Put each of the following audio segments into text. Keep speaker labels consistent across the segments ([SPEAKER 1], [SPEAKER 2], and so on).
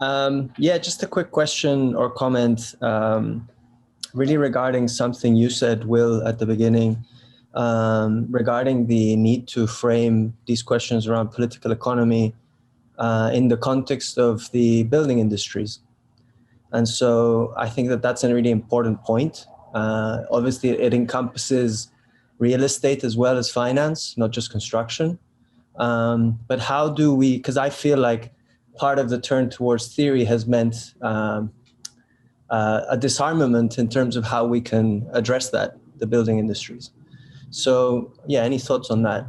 [SPEAKER 1] Yeah, just a quick question or comment, really regarding something you said, Will, at the beginning, regarding the need to frame these questions around political economy in the context of the building industries. And so I think that that's a really important point. Obviously, it encompasses real estate as well as finance, not just construction. But how do we, because I feel like part of the turn towards theory has meant a disarmament in terms of how we can address that, the building industries. So yeah, any thoughts on that?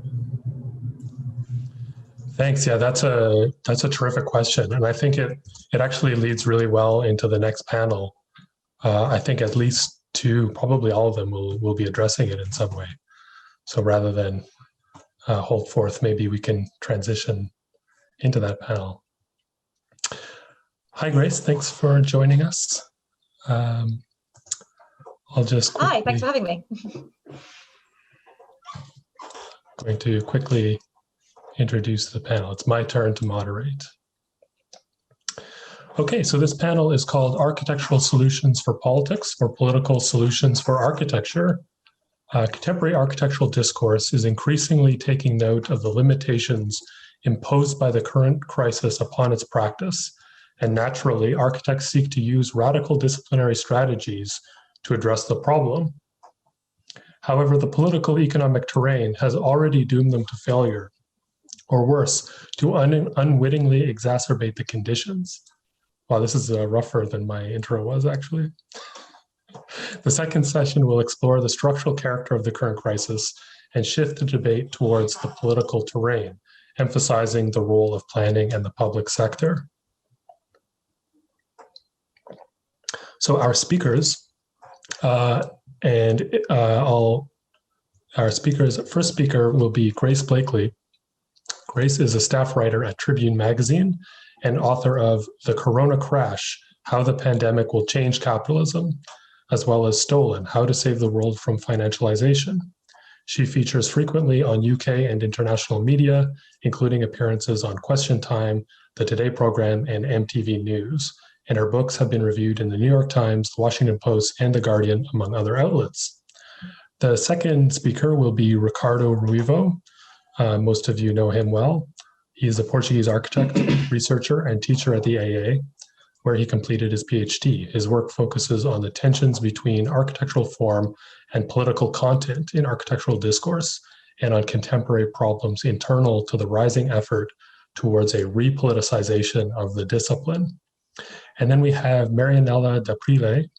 [SPEAKER 2] Thanks. Yeah, that's a terrific question, and I think it actually leads really well into the next panel. I think at least two, probably all of them, will be addressing it in some way. So rather than hold forth, maybe we can transition into that panel. Hi, Grace. Thanks for joining us. I'll just quickly,
[SPEAKER 3] Hi, thanks for having me.
[SPEAKER 2] Going to quickly introduce the panel. It's my turn to moderate. Okay, so this panel is called Architectural Solutions for Politics, or Political Solutions for Architecture. Contemporary architectural discourse is increasingly taking note of the limitations imposed by the current crisis upon its practice, and naturally, architects seek to use radical disciplinary strategies to address the problem. However, the political economic terrain has already doomed them to failure, or worse, to unwittingly exacerbate the conditions. Wow, this is rougher than my intro was, actually. The second session will explore the structural character of the current crisis and shift the debate towards the political terrain, emphasizing the role of planning and the public sector. So our speakers, first speaker will be Grace Blakely. Grace is a staff writer at Tribune Magazine and author of The Corona Crash, How the Pandemic Will Change Capitalism, as well as Stolen, How to Save the World from Financialization. She features frequently on UK and international media, including appearances on Question Time, The Today program, and MTV News. And her books have been reviewed in the New York Times, The Washington Post, and The Guardian, among other outlets. The second speaker will be Ricardo Ruivo. Most of you know him well. He is a Portuguese architect, researcher, and teacher at the AA, where he completed his PhD. His work focuses on the tensions between architectural form and political content in architectural discourse, and on contemporary problems internal to the rising effort towards a repoliticization of the discipline. And then we have Marianella D'aprile.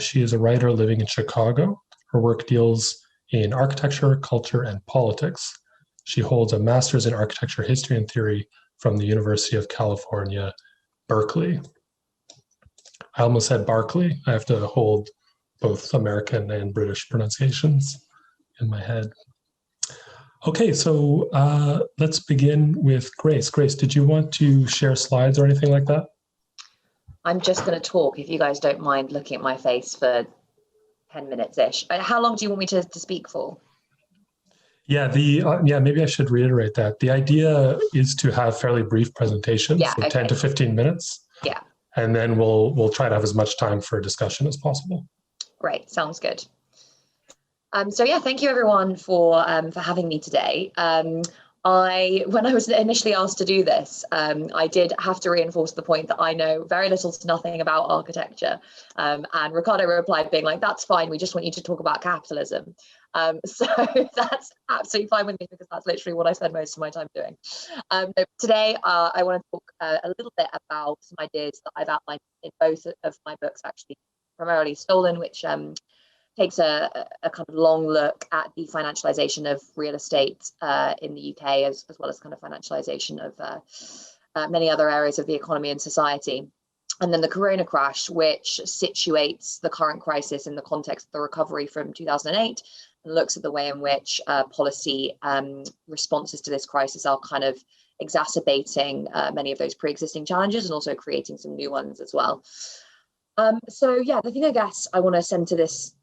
[SPEAKER 2] She is a writer living in Chicago. Her work deals in architecture, culture, and politics. She holds a master's in architecture history and theory from the University of California, Berkeley. I almost said Barclay. I have to hold both American and British pronunciations in my head. Okay, so let's begin with Grace. Grace, did you want to share slides or anything like that?
[SPEAKER 3] I'm just going to talk, if you guys don't mind looking at my face for 10 minutes-ish. How long do you want me to speak for?
[SPEAKER 2] Yeah, maybe I should reiterate that. The idea is to have fairly brief presentations, so okay. 10 to 15 minutes.
[SPEAKER 3] Yeah.
[SPEAKER 2] And then we'll try to have as much time for discussion as possible.
[SPEAKER 3] Great, sounds good. So yeah, thank you everyone for having me today. When I was initially asked to do this, I did have to reinforce the point that I know very little to nothing about architecture. And Ricardo replied being like, that's fine, we just want you to talk about capitalism. So that's absolutely fine with me, because that's literally what I spend most of my time doing. Today, I want to talk a little bit about some ideas that I've outlined in both of my books, actually, primarily Stolen, which takes a kind of long look at the financialization of real estate in the UK, as well as kind of financialization of many other areas of the economy and society. And then the Corona Crash, which situates the current crisis in the context of the recovery from 2008, and looks at the way in which policy responses to this crisis are kind of exacerbating many of those pre-existing challenges, and also creating some new ones as well. So yeah, the thing I guess I want to center this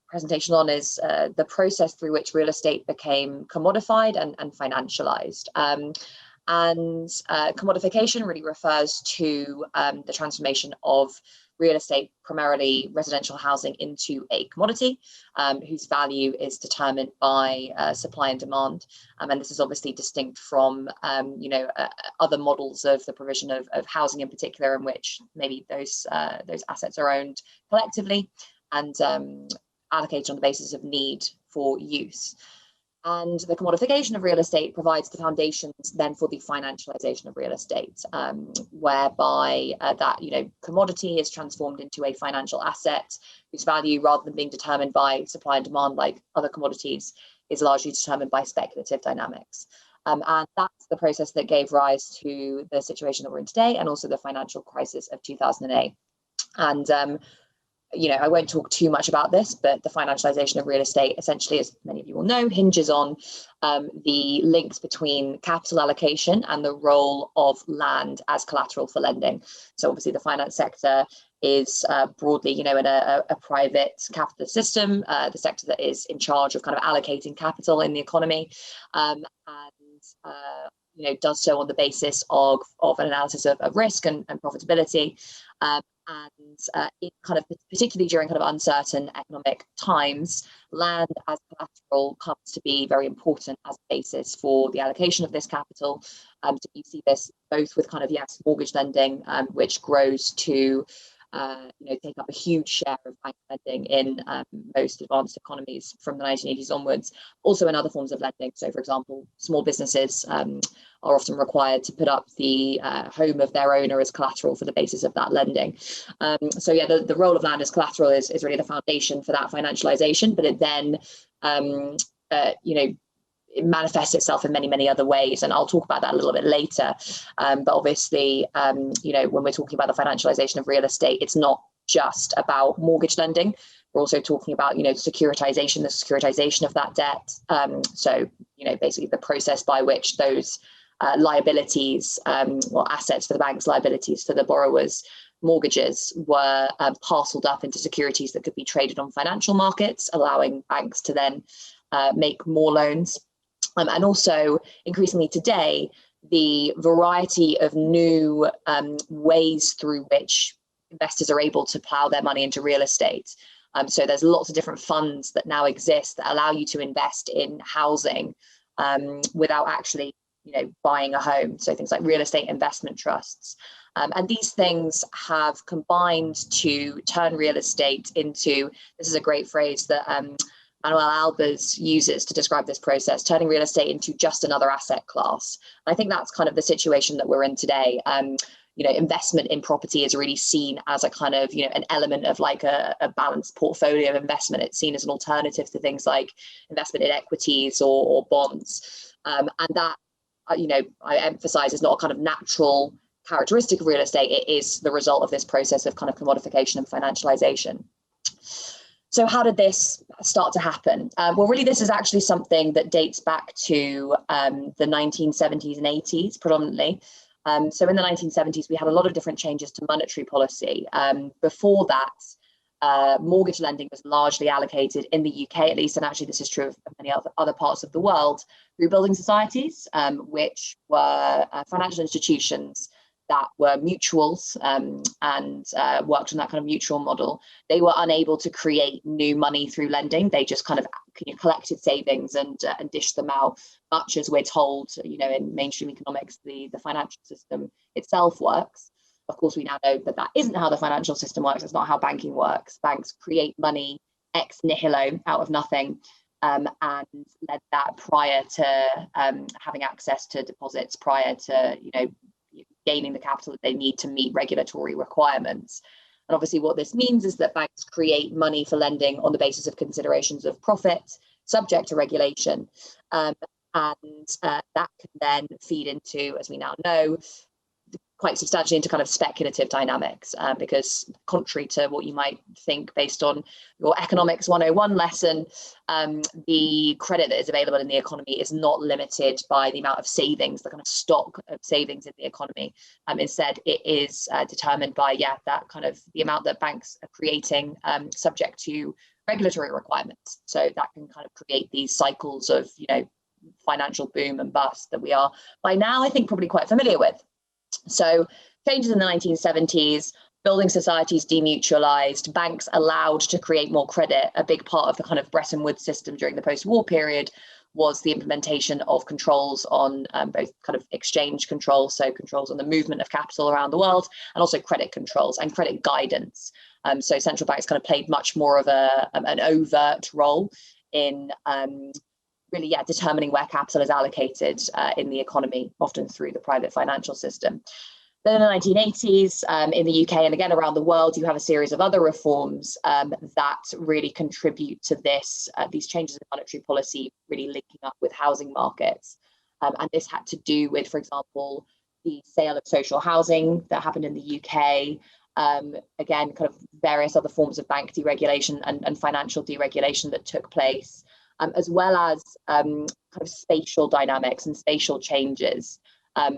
[SPEAKER 3] presentation on is the process through which real estate became commodified and financialized. And commodification really refers to the transformation of real estate, primarily residential housing, into a commodity whose value is determined by supply and demand. And this is obviously distinct from, other models of the provision of housing in particular, in which maybe those assets are owned collectively and allocated on the basis of need for use. And the commodification of real estate provides the foundations then for the financialization of real estate, whereby that commodity is transformed into a financial asset whose value, rather than being determined by supply and demand like other commodities, is largely determined by speculative dynamics. And that's the process that gave rise to the situation that we're in today, and also the financial crisis of 2008. And I won't talk too much about this, but the financialization of real estate, essentially, as many of you will know, hinges on the links between capital allocation and the role of land as collateral for lending. So obviously the finance sector is broadly, in a private capitalist system, the sector that is in charge of kind of allocating capital in the economy, and does so on the basis of an analysis of risk and profitability. And in kind of particularly during kind of uncertain economic times, land as collateral comes to be very important as a basis for the allocation of this capital. So you see this both with kind of mortgage lending, which grows to take up a huge share of bank lending in most advanced economies from the 1980s onwards. Also in other forms of lending. So, for example, small businesses are often required to put up the home of their owner as collateral for the basis of that lending. So yeah, the role of land as collateral is really the foundation for that financialization, but it then, it manifests itself in many, many other ways. And I'll talk about that a little bit later. But obviously, when we're talking about the financialization of real estate, it's not just about mortgage lending. We're also talking about, securitization, the securitization of that debt. So, basically the process by which those liabilities, or assets for the bank's, liabilities for the borrowers, mortgages, were parceled up into securities that could be traded on financial markets, allowing banks to then make more loans. And also, increasingly today, the variety of new ways through which investors are able to plow their money into real estate. So there's lots of different funds that now exist that allow you to invest in housing without actually, buying a home. So things like real estate investment trusts. And these things have combined to turn real estate into, this is a great phrase that Manuel Albers uses to describe this process, turning real estate into just another asset class. And I think that's kind of the situation that we're in today. Investment in property is really seen as a kind of, an element of like a balanced portfolio of investment. It's seen as an alternative to things like investment in equities or bonds. And that, I emphasize, is not a kind of natural characteristic of real estate. It is the result of this process of kind of commodification and financialization. So how did this start to happen? Well, really, this is actually something that dates back to the 1970s and 80s predominantly. So in the 1970s, we had a lot of different changes to monetary policy. Before that, mortgage lending was largely allocated in the UK, at least, and actually this is true of many other parts of the world, through building societies, which were financial institutions that were mutuals and worked on that kind of mutual model. They were unable to create new money through lending. They just kind of collected savings and dished them out, much as we're told, in mainstream economics, the financial system itself works. Of course, we now know that isn't how the financial system works. It's not how banking works. Banks create money ex nihilo, out of nothing, and led that prior to having access to deposits, prior to, gaining the capital that they need to meet regulatory requirements. And obviously what this means is that banks create money for lending on the basis of considerations of profit, subject to regulation. And that can then feed into, as we now know, quite substantially into kind of speculative dynamics, because contrary to what you might think based on your economics 101 lesson, the credit that is available in the economy is not limited by the amount of savings, the kind of stock of savings in the economy. Instead, it is determined by, that kind of the amount that banks are creating subject to regulatory requirements. So that can kind of create these cycles of, financial boom and bust that we are by now, I think, probably quite familiar with. So changes in the 1970s, building societies demutualized, banks allowed to create more credit. A big part of the kind of Bretton Woods system during the post-war period was the implementation of controls on both kind of exchange controls, so controls on the movement of capital around the world, and also credit controls and credit guidance. So central banks kind of played much more of an overt role in really, determining where capital is allocated in the economy, often through the private financial system. Then in the 1980s, in the UK and again around the world, you have a series of other reforms that really contribute to this, these changes in monetary policy really linking up with housing markets. And this had to do with, for example, the sale of social housing that happened in the UK, again, kind of various other forms of bank deregulation and financial deregulation that took place, as well as kind of spatial dynamics and spatial changes.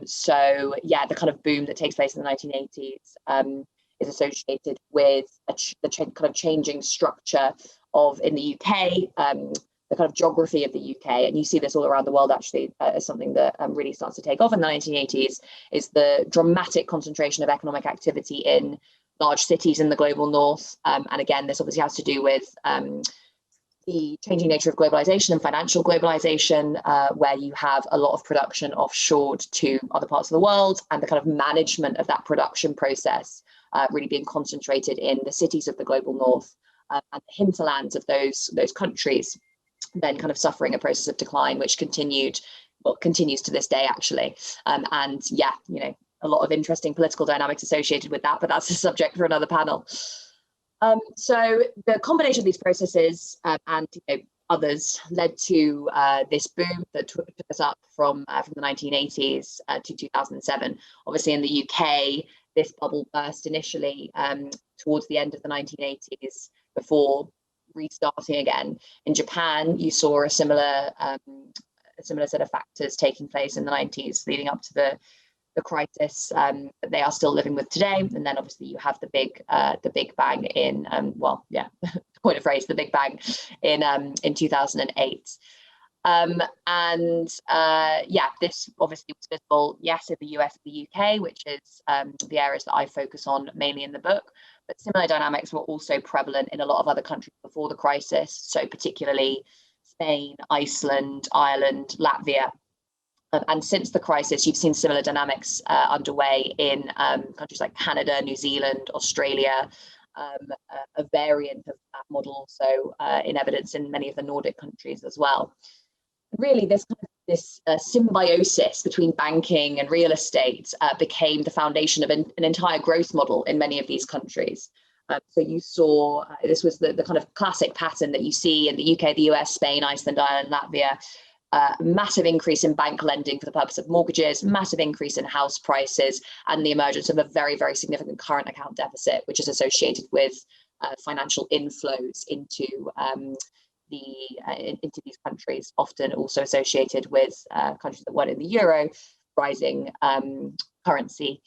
[SPEAKER 3] So the kind of boom that takes place in the 1980s is associated with the kind of changing structure of, in the UK, the kind of geography of the UK, and you see this all around the world actually as something that really starts to take off in the 1980s, is the dramatic concentration of economic activity in large cities in the global north. And again, this obviously has to do with the changing nature of globalization and financial globalization, where you have a lot of production offshored to other parts of the world, and the kind of management of that production process really being concentrated in the cities of the global north, and the hinterlands of those countries then kind of suffering a process of decline, which continues to this day actually. And a lot of interesting political dynamics associated with that, but that's a subject for another panel. So the combination of these processes and others led to this boom that took us up from the 1980s to 2007. Obviously, in the UK, this bubble burst initially towards the end of the 1980s before restarting again. In Japan, you saw a similar set of factors taking place in the 90s, leading up to the crisis that they are still living with today. And then obviously you have the big bang in point of phrase, the big bang in 2008. This obviously was visible, yes, in the US and the UK, which is the areas that I focus on mainly in the book, but similar dynamics were also prevalent in a lot of other countries before the crisis, so particularly Spain, Iceland, Ireland, Latvia. And since the crisis, you've seen similar dynamics underway in countries like Canada, New Zealand, Australia, a variant of that model also in evidence in many of the Nordic countries as well. Really, this symbiosis between banking and real estate became the foundation of an entire growth model in many of these countries. So you saw, this was the kind of classic pattern that you see in the UK, the US, Spain, Iceland, Ireland, Latvia. Massive increase in bank lending for the purpose of mortgages, massive increase in house prices, and the emergence of a very, very significant current account deficit, which is associated with financial inflows into these countries, often also associated with countries that weren't in the euro, rising currency.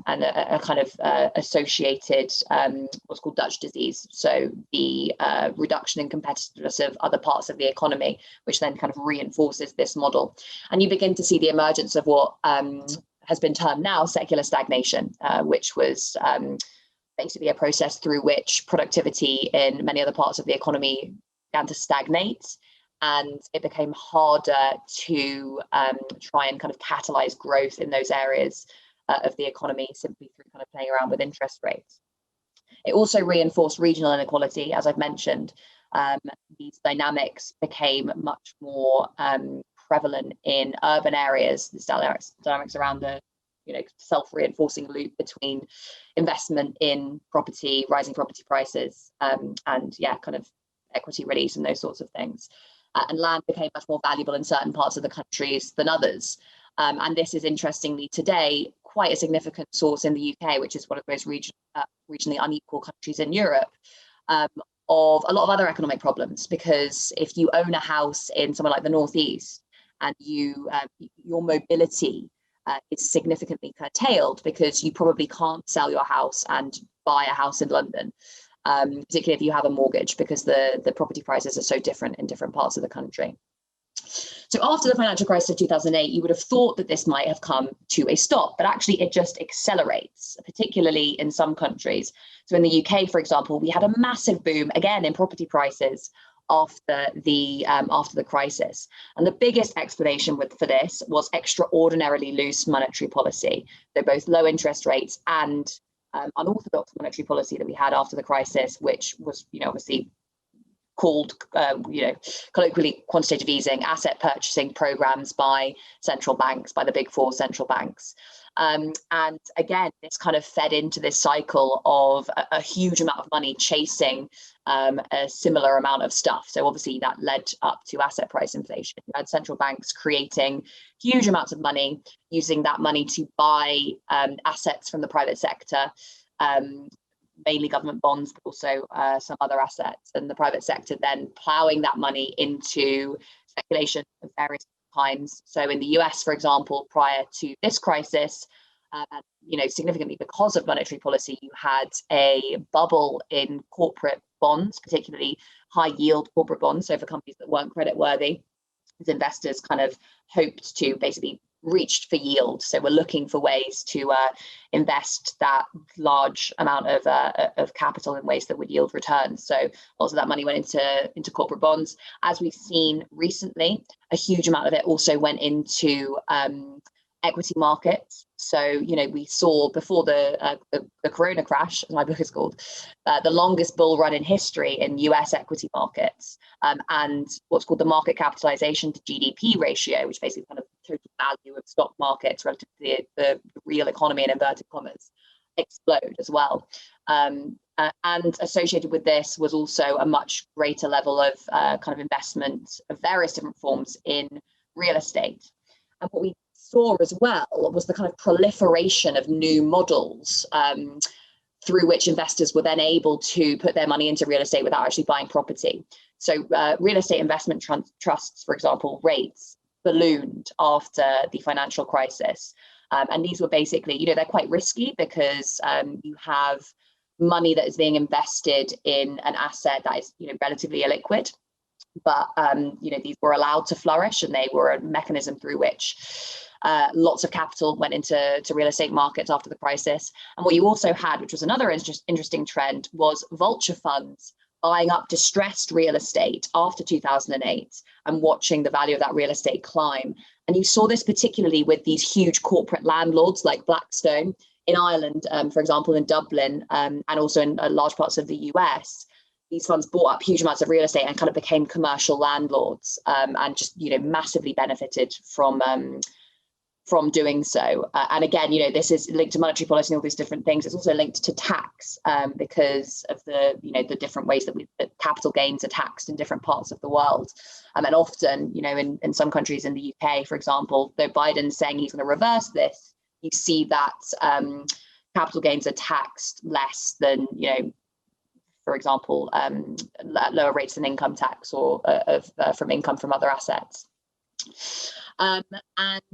[SPEAKER 3] And a kind of associated what's called Dutch disease. So the reduction in competitiveness of other parts of the economy, which then kind of reinforces this model. And you begin to see the emergence of what has been termed now secular stagnation, which was basically a process through which productivity in many other parts of the economy began to stagnate. And it became harder to try and kind of catalyze growth in those areas of the economy simply through kind of playing around with interest rates. It also reinforced regional inequality, as I've mentioned. These dynamics became much more prevalent in urban areas. These dynamics around the self-reinforcing loop between investment in property, rising property prices, and kind of equity release and those sorts of things. And land became much more valuable in certain parts of the countries than others. And this is interestingly today quite a significant source in the UK, which is one of the most regionally unequal countries in Europe, of a lot of other economic problems. Because if you own a house in somewhere like the Northeast and your mobility is significantly curtailed because you probably can't sell your house and buy a house in London, particularly if you have a mortgage, because the property prices are so different in different parts of the country. So after the financial crisis of 2008, you would have thought that this might have come to a stop, but actually it just accelerates, particularly in some countries. So in the UK, for example, we had a massive boom, again, in property prices after the crisis. And the biggest explanation for this was extraordinarily loose monetary policy. So both low interest rates and unorthodox monetary policy that we had after the crisis, which was, obviously called, colloquially quantitative easing, asset purchasing programs by central banks, by the big four central banks. And again, this kind of fed into this cycle of a huge amount of money chasing a similar amount of stuff. So obviously that led up to asset price inflation. You had central banks creating huge amounts of money, using that money to buy assets from the private sector, mainly government bonds, but also some other assets, and the private sector then ploughing that money into speculation of various kinds. So in the US, for example, prior to this crisis, significantly because of monetary policy, you had a bubble in corporate bonds, particularly high yield corporate bonds. So for companies that weren't creditworthy, as investors kind of hoped to basically reached for yield. So we're looking for ways to invest that large amount of capital in ways that would yield returns. So lots of that money went into corporate bonds. As we've seen recently, a huge amount of it also went into equity markets. So, we saw before the Corona crash, as my book is called, the longest bull run in history in US equity markets, and what's called the market capitalization to GDP ratio, which basically kind of total value of stock markets relative to the real economy in inverted commas, explode as well. And associated with this was also a much greater level of kind of investment of various different forms in real estate. And what we saw as well was the kind of proliferation of new models through which investors were then able to put their money into real estate without actually buying property. So real estate investment trusts, for example, rates ballooned after the financial crisis. And these were basically, they're quite risky because you have money that is being invested in an asset that is, relatively illiquid. But, these were allowed to flourish, and they were a mechanism through which lots of capital went into real estate markets after the crisis. And what you also had, which was another interesting trend, was vulture funds buying up distressed real estate after 2008 and watching the value of that real estate climb. And you saw this particularly with these huge corporate landlords like Blackstone in Ireland, for example, in Dublin, and also in large parts of the US. These funds bought up huge amounts of real estate and kind of became commercial landlords, and just, massively benefited from doing so. And again, this is linked to monetary policy and all these different things. It's also linked to tax because of the different ways that capital gains are taxed in different parts of the world. And often, in some countries in the UK, for example, though Biden's saying he's going to reverse this, you see that capital gains are taxed less than, for example, lower rates than income tax or from income from other assets. And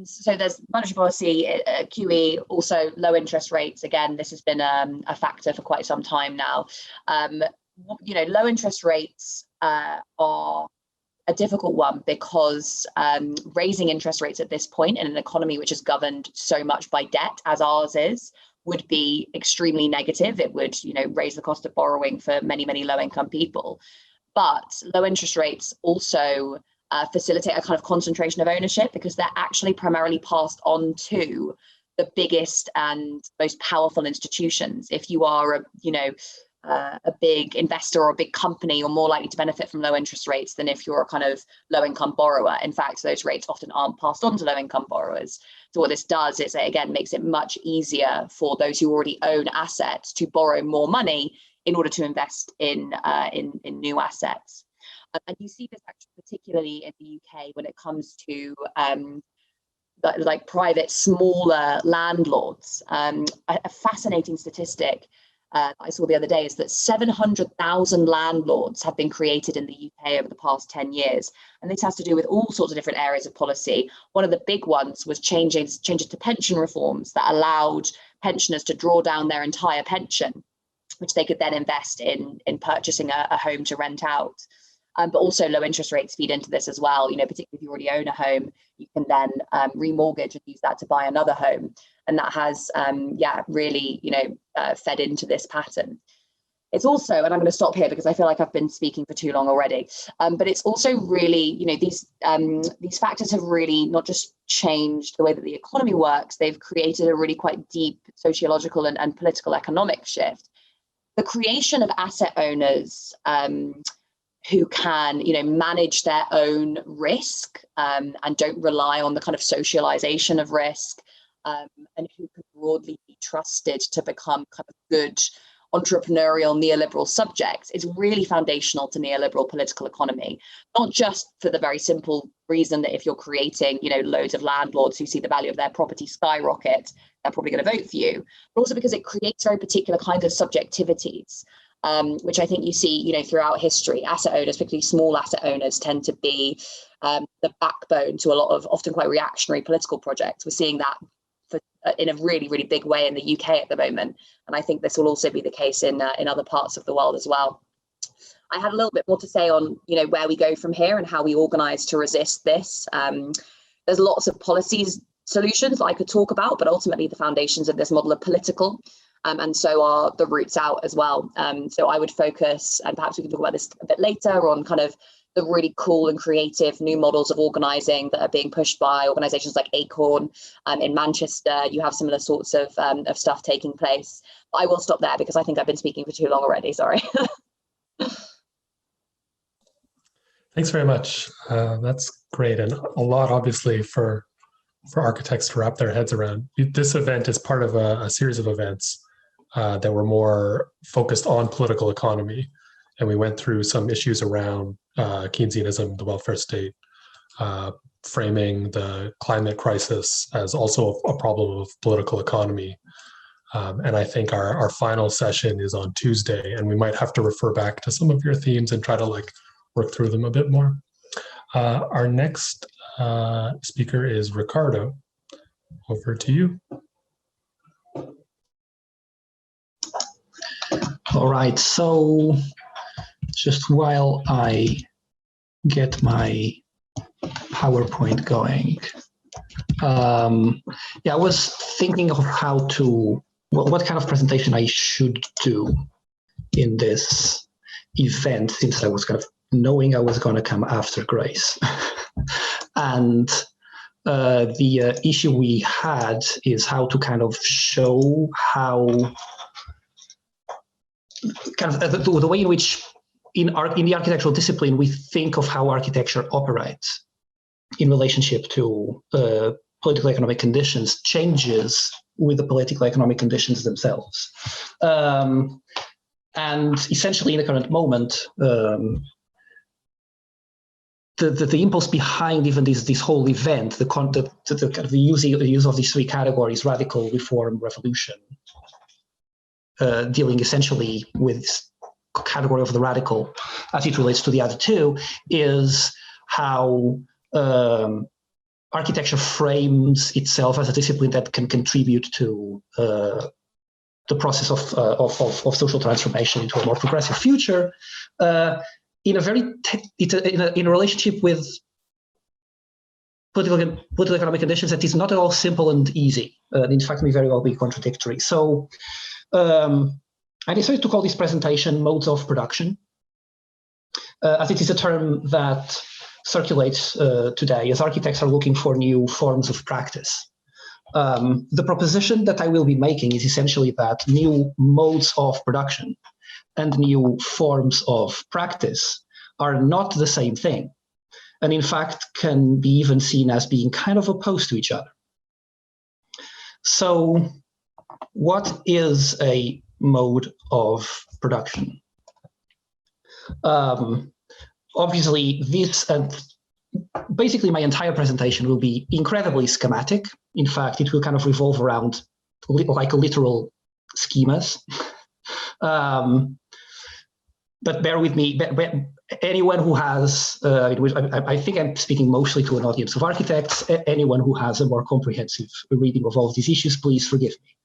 [SPEAKER 3] so there's monetary policy, QE, also low interest rates. Again, this has been a factor for quite some time now. Low interest rates are a difficult one because raising interest rates at this point in an economy which is governed so much by debt, as ours is, would be extremely negative. It would, raise the cost of borrowing for many, many low-income people. But low interest rates also facilitate a kind of concentration of ownership because they're actually primarily passed on to the biggest and most powerful institutions. If you are a big investor or a big company, you're more likely to benefit from low interest rates than if you're a kind of low-income borrower. In fact, those rates often aren't passed on to low-income borrowers. So what this does is it, again, makes it much easier for those who already own assets to borrow more money in order to invest in new assets. And you see this actually particularly in the UK when it comes to like private, smaller landlords. A fascinating statistic I saw the other day is that 700,000 landlords have been created in the UK over the past 10 years. And this has to do with all sorts of different areas of policy. One of the big ones was changes to pension reforms that allowed pensioners to draw down their entire pension, which they could then invest in purchasing a home to rent out. But also low interest rates feed into this as well. You know, particularly if you already own a home, you can then remortgage and use that to buy another home. And that has, really, fed into this pattern. It's also, and I'm going to stop here because I feel like I've been speaking for too long already, but it's also really, these factors have really not just changed the way that the economy works, they've created a really quite deep sociological and political economic shift. The creation of asset owners who can, manage their own risk and don't rely on the kind of socialization of risk, and who can broadly be trusted to become kind of good entrepreneurial neoliberal subjects is really foundational to neoliberal political economy, not just for the very simple reason that if you're creating, loads of landlords who see the value of their property skyrocket, they're probably going to vote for you, but also because it creates very particular kinds of subjectivities, which I think you see, throughout history. Asset owners, particularly small asset owners, tend to be the backbone to a lot of often quite reactionary political projects. We're seeing that in a really, really big way in the UK at the moment. And I think this will also be the case in other parts of the world as well. I had a little bit more to say on, where we go from here and how we organise to resist this. There's lots of policies solutions that I could talk about, but ultimately the foundations of this model are political. And so are the routes out as well. So I would focus, and perhaps we can talk about this a bit later, on kind of the really cool and creative new models of organising that are being pushed by organisations like Acorn in Manchester. You have similar sorts of stuff taking place. But I will stop there because I think I've been speaking for too long already. Sorry.
[SPEAKER 2] Thanks very much. That's great, and a lot, obviously, for architects to wrap their heads around. This event is part of a series of events that were more focused on political economy. And we went through some issues around Keynesianism, the welfare state, framing the climate crisis as also a problem of political economy. And I think our final session is on Tuesday, and we might have to refer back to some of your themes and try to work through them a bit more. Our next speaker is Ricardo. Over to you.
[SPEAKER 4] All right, so just while I get my PowerPoint going, I was thinking of what kind of presentation I should do in this event, since I was kind of knowing I was going to come after Grace. And the issue we had is how to kind of show how kind of the way in which in the architectural discipline we think of how architecture operates in relationship to political economic conditions changes with the political economic conditions themselves. And essentially in the current moment, the impulse behind even this whole event, the kind of the use of these three categories: radical, reform, revolution, dealing essentially with category of the radical as it relates to the other two, is how architecture frames itself as a discipline that can contribute to the process of social transformation into a more progressive future, in a relationship with political economic conditions that is not at all simple and easy. In fact, may very well be contradictory. So I decided to call this presentation Modes of Production, as it is a term that circulates today as architects are looking for new forms of practice. The proposition that I will be making is essentially that new modes of production and new forms of practice are not the same thing, and in fact can be even seen as being kind of opposed to each other. So what is a mode of production? Obviously, this and basically my entire presentation will be incredibly schematic. In fact, it will kind of revolve around like literal schemas. But bear with me. Anyone who has, I think I'm speaking mostly to an audience of architects. Anyone who has a more comprehensive reading of all of these issues, please forgive me.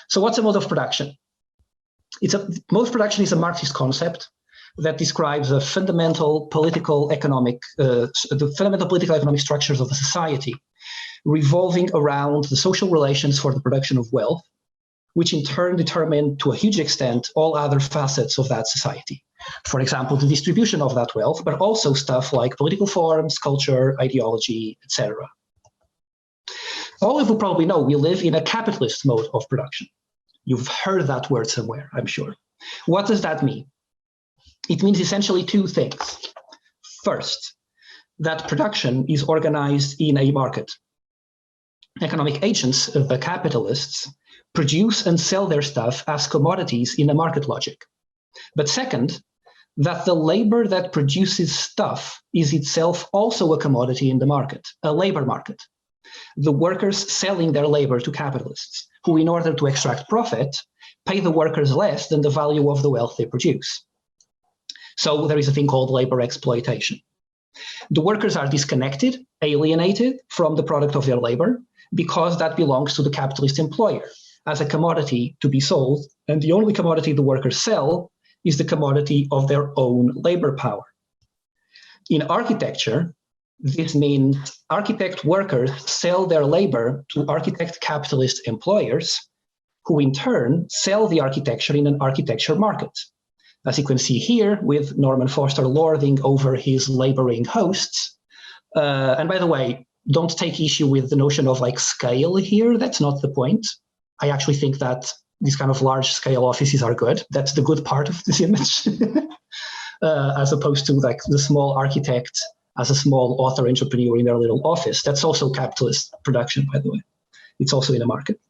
[SPEAKER 4] So what's a mode of production? Mode of production is a Marxist concept that describes the fundamental political economic structures of a society, revolving around the social relations for the production of wealth, which in turn determine to a huge extent all other facets of that society. For example, the distribution of that wealth, but also stuff like political forms, culture, ideology, etc. All of you probably know we live in a capitalist mode of production. You've heard that word somewhere, I'm sure. What does that mean? It means essentially two things. First, that production is organized in a market. Economic agents, the capitalists, produce and sell their stuff as commodities in a market logic. But second, that the labor that produces stuff is itself also a commodity in the market, a labor market. The workers selling their labor to capitalists, who in order to extract profit, pay the workers less than the value of the wealth they produce. So there is a thing called labor exploitation. The workers are disconnected, alienated from the product of their labor, because that belongs to the capitalist employer as a commodity to be sold, and the only commodity the workers sell is the commodity of their own labor power. In architecture, this means architect workers sell their labor to architect capitalist employers, who in turn sell the architecture in an architecture market. As you can see here, with Norman Foster lording over his laboring hosts. And by the way, don't take issue with the notion of like scale here. That's not the point. I actually think that these kind of large scale offices are good. That's the good part of this image, as opposed to like the small architect as a small author entrepreneur in their little office. That's also capitalist production, by the way. It's also in a market.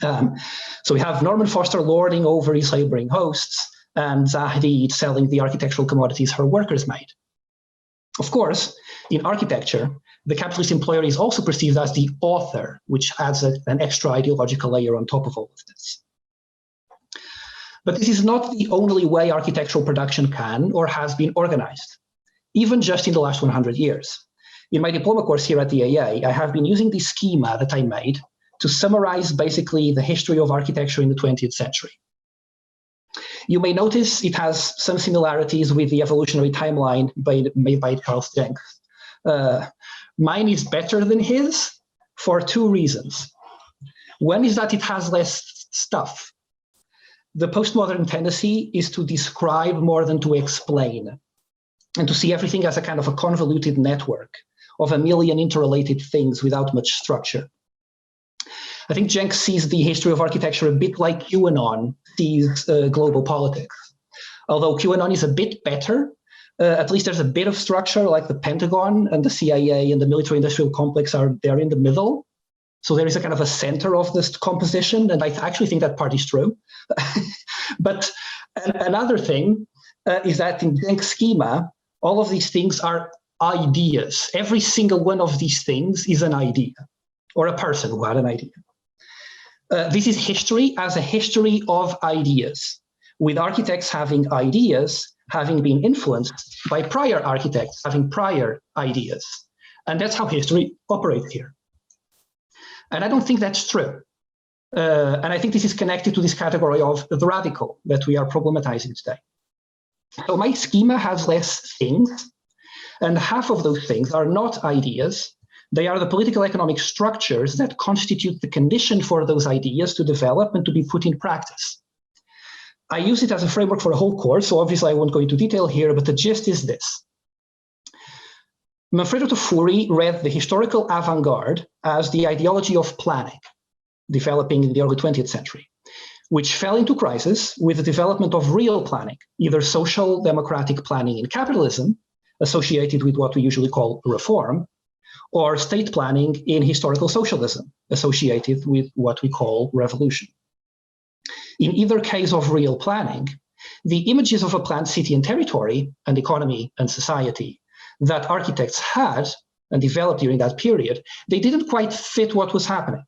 [SPEAKER 4] So we have Norman Foster lording over his laboring hosts, and Zahdi selling the architectural commodities her workers made. Of course, in architecture, the capitalist employer is also perceived as the author, which adds an extra ideological layer on top of all of this. But this is not the only way architectural production can or has been organized, even just in the last 100 years. In my diploma course here at the AA, I have been using this schema that I made to summarize basically the history of architecture in the 20th century. You may notice it has some similarities with the evolutionary timeline made by Charles Jencks. Mine is better than his for two reasons. One is that it has less stuff. The postmodern tendency is to describe more than to explain, and to see everything as a kind of a convoluted network of a million interrelated things without much structure. I think Jencks sees the history of architecture a bit like QAnon sees global politics. Although QAnon is a bit better, at least there's a bit of structure, like the Pentagon and the CIA and the military-industrial complex are there in the middle. So there is a kind of a center of this composition, and I actually think that part is true. But another thing is that in Jencks' schema, all of these things are ideas. Every single one of these things is an idea, or a person who had an idea. This is history as a history of ideas, with architects having ideas having been influenced by prior architects having prior ideas. And that's how history operates here. And I don't think that's true. And I think this is connected to this category of the radical that we are problematizing today. So my schema has less things, and half of those things are not ideas. They are the political economic structures that constitute the condition for those ideas to develop and to be put in practice. I use it as a framework for a whole course, so obviously I won't go into detail here, but the gist is this. Manfredo Tafuri read the historical avant-garde as the ideology of planning, developing in the early 20th century, which fell into crisis with the development of real planning, either social democratic planning in capitalism, associated with what we usually call reform, or state planning in historical socialism, associated with what we call revolution. In either case of real planning, the images of a planned city and territory, and economy and society that architects had and developed during that period, they didn't quite fit what was happening.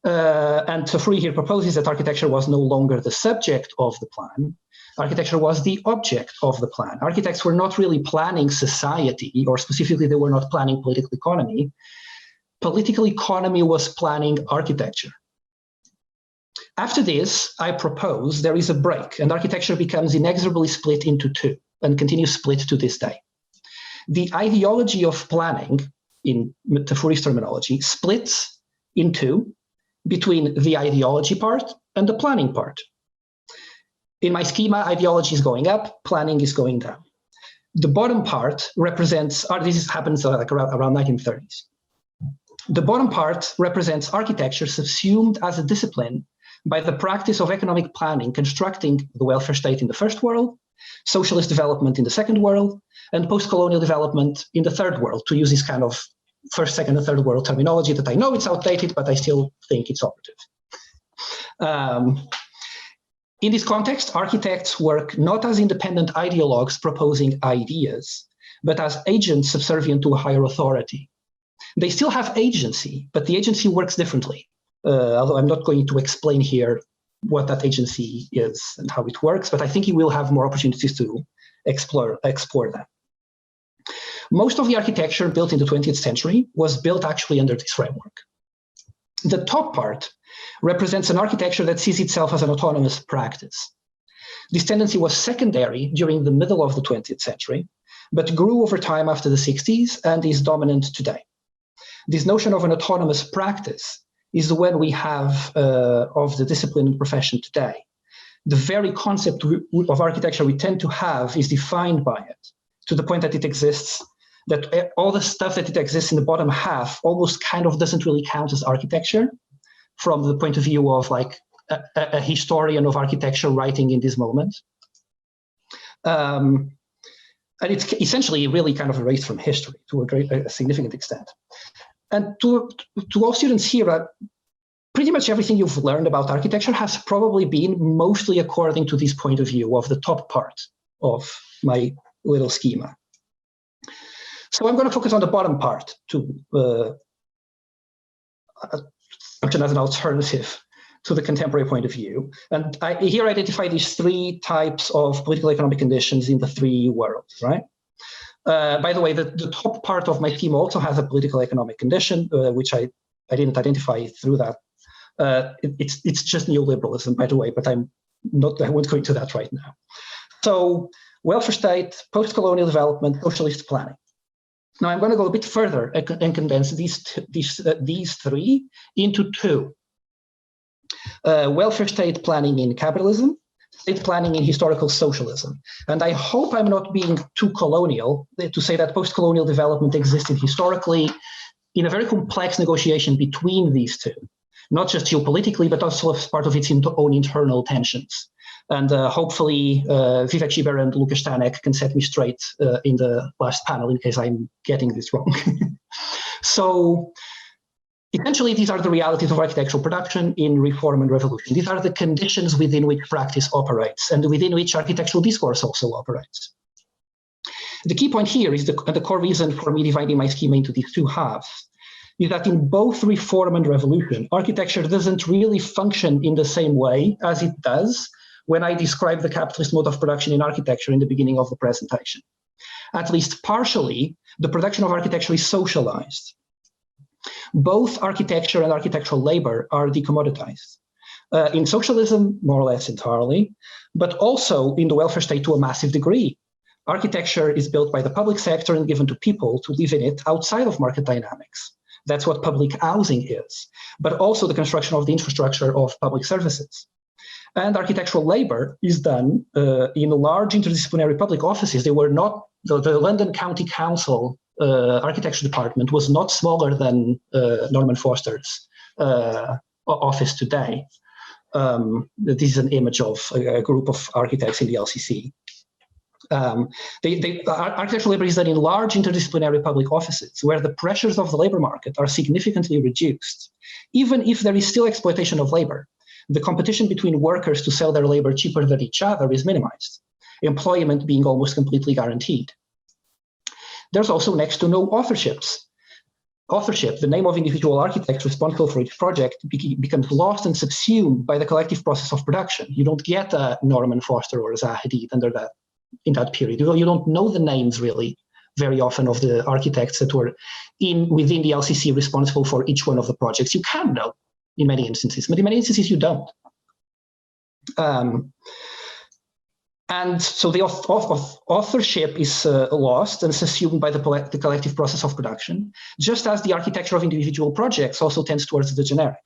[SPEAKER 4] And Tafuri here proposes that architecture was no longer the subject of the plan. Architecture was the object of the plan. Architects were not really planning society, or specifically they were not planning political economy. Political economy was planning architecture. After this, I propose there is a break, and architecture becomes inexorably split into two and continues split to this day. The ideology of planning, in metaphorist terminology, splits in two between the ideology part and the planning part. In my schema, ideology is going up, planning is going down. The bottom part represents, this happens like around 1930s. The bottom part represents architecture subsumed as a discipline by the practice of economic planning, constructing the welfare state in the first world, socialist development in the second world, and post-colonial development in the third world, to use this kind of first, second, and third world terminology that I know it's outdated, but I still think it's operative. In this context, architects work not as independent ideologues proposing ideas, but as agents subservient to a higher authority. They still have agency, but the agency works differently. Although I'm not going to explain here what that agency is and how it works, but I think you will have more opportunities to explore that. Most of the architecture built in the 20th century was built actually under this framework. The top part represents an architecture that sees itself as an autonomous practice. This tendency was secondary during the middle of the 20th century, but grew over time after the 60s and is dominant today. This notion of an autonomous practice is the one we have of the discipline and profession today. The very concept of architecture we tend to have is defined by it, to the point that it exists, that all the stuff that it exists in the bottom half almost kind of doesn't really count as architecture from the point of view of like a historian of architecture writing in this moment. And it's essentially really kind of erased from history to a significant extent. And to all students here, pretty much everything you've learned about architecture has probably been mostly according to this point of view of the top part of my little schema. So I'm going to focus on the bottom part to function as an alternative to the contemporary point of view. And here I identify these three types of political economic conditions in the three worlds, right? By the way, the top part of my schema also has a political economic condition, which I didn't identify through that. It's just neoliberalism, by the way, but I won't go into that right now. So welfare state, post-colonial development, socialist planning. Now I'm going to go a bit further and condense these three into two. Welfare state planning in capitalism, state planning in historical socialism. And I hope I'm not being too colonial to say that post-colonial development existed historically in a very complex negotiation between these two, not just geopolitically, but also as part of its own internal tensions. And hopefully Vivek Shiber and Lukasz Stanek can set me straight in the last panel in case I'm getting this wrong. So essentially, these are the realities of architectural production in reform and revolution. These are the conditions within which practice operates and within which architectural discourse also operates. The key point here is the core reason for me dividing my schema into these two halves is that in both reform and revolution, architecture doesn't really function in the same way as it does when I describe the capitalist mode of production in architecture in the beginning of the presentation. At least partially, the production of architecture is socialized. Both architecture and architectural labor are decommoditized. In socialism, more or less entirely, but also in the welfare state to a massive degree. Architecture is built by the public sector and given to people to live in it outside of market dynamics. That's what public housing is, but also the construction of the infrastructure of public services. And architectural labor is done in large interdisciplinary public offices. They were not, the London County Council architecture department was not smaller than Norman Foster's office today. This is an image of a group of architects in the LCC. Architectural labor is done in large interdisciplinary public offices where the pressures of the labor market are significantly reduced. Even if there is still exploitation of labor, the competition between workers to sell their labor cheaper than each other is minimized, employment being almost completely guaranteed. There's also next to no authorships. Authorship, the name of individual architects responsible for each project, becomes lost and subsumed by the collective process of production. You don't get a Norman Foster or a Zaha Hadid in that period. You don't know the names really very often of the architects that were within the LCC responsible for each one of the projects. You can know in many instances, but in many instances you don't. And so the authorship is lost and is assumed by the collective process of production, just as the architecture of individual projects also tends towards the generic.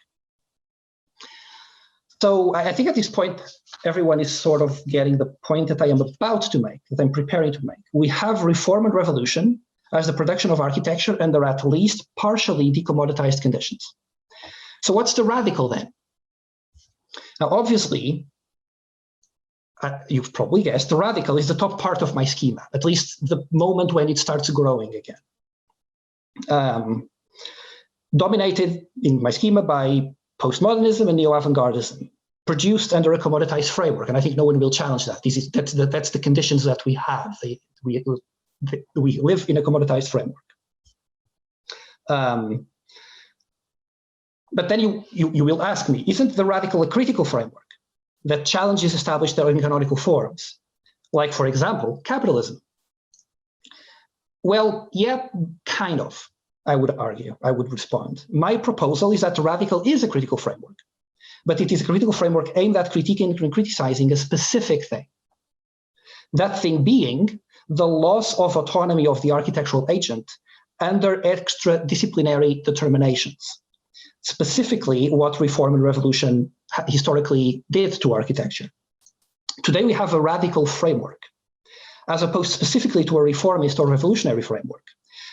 [SPEAKER 4] So I think at this point, everyone is sort of getting the point that I am about to make, that I'm preparing to make. We have reform and revolution as the production of architecture under at least partially decommoditized conditions. So what's the radical then? Now, obviously, you've probably guessed, the radical is the top part of my schema, at least the moment when it starts growing again. Dominated in my schema by postmodernism and neo-avant-gardism, produced under a commoditized framework, and I think no one will challenge that. That's the conditions that we have. We live in a commoditized framework. But then you will ask me, isn't the radical a critical framework that challenges established canonical forms, like, for example, capitalism? Well, yeah, kind of, I would argue, I would respond. My proposal is that the radical is a critical framework, but it is a critical framework aimed at critiquing and criticizing a specific thing. That thing being the loss of autonomy of the architectural agent under extra-disciplinary determinations. Specifically, what reform and revolution historically did to architecture. Today, we have a radical framework, as opposed specifically to a reformist or revolutionary framework.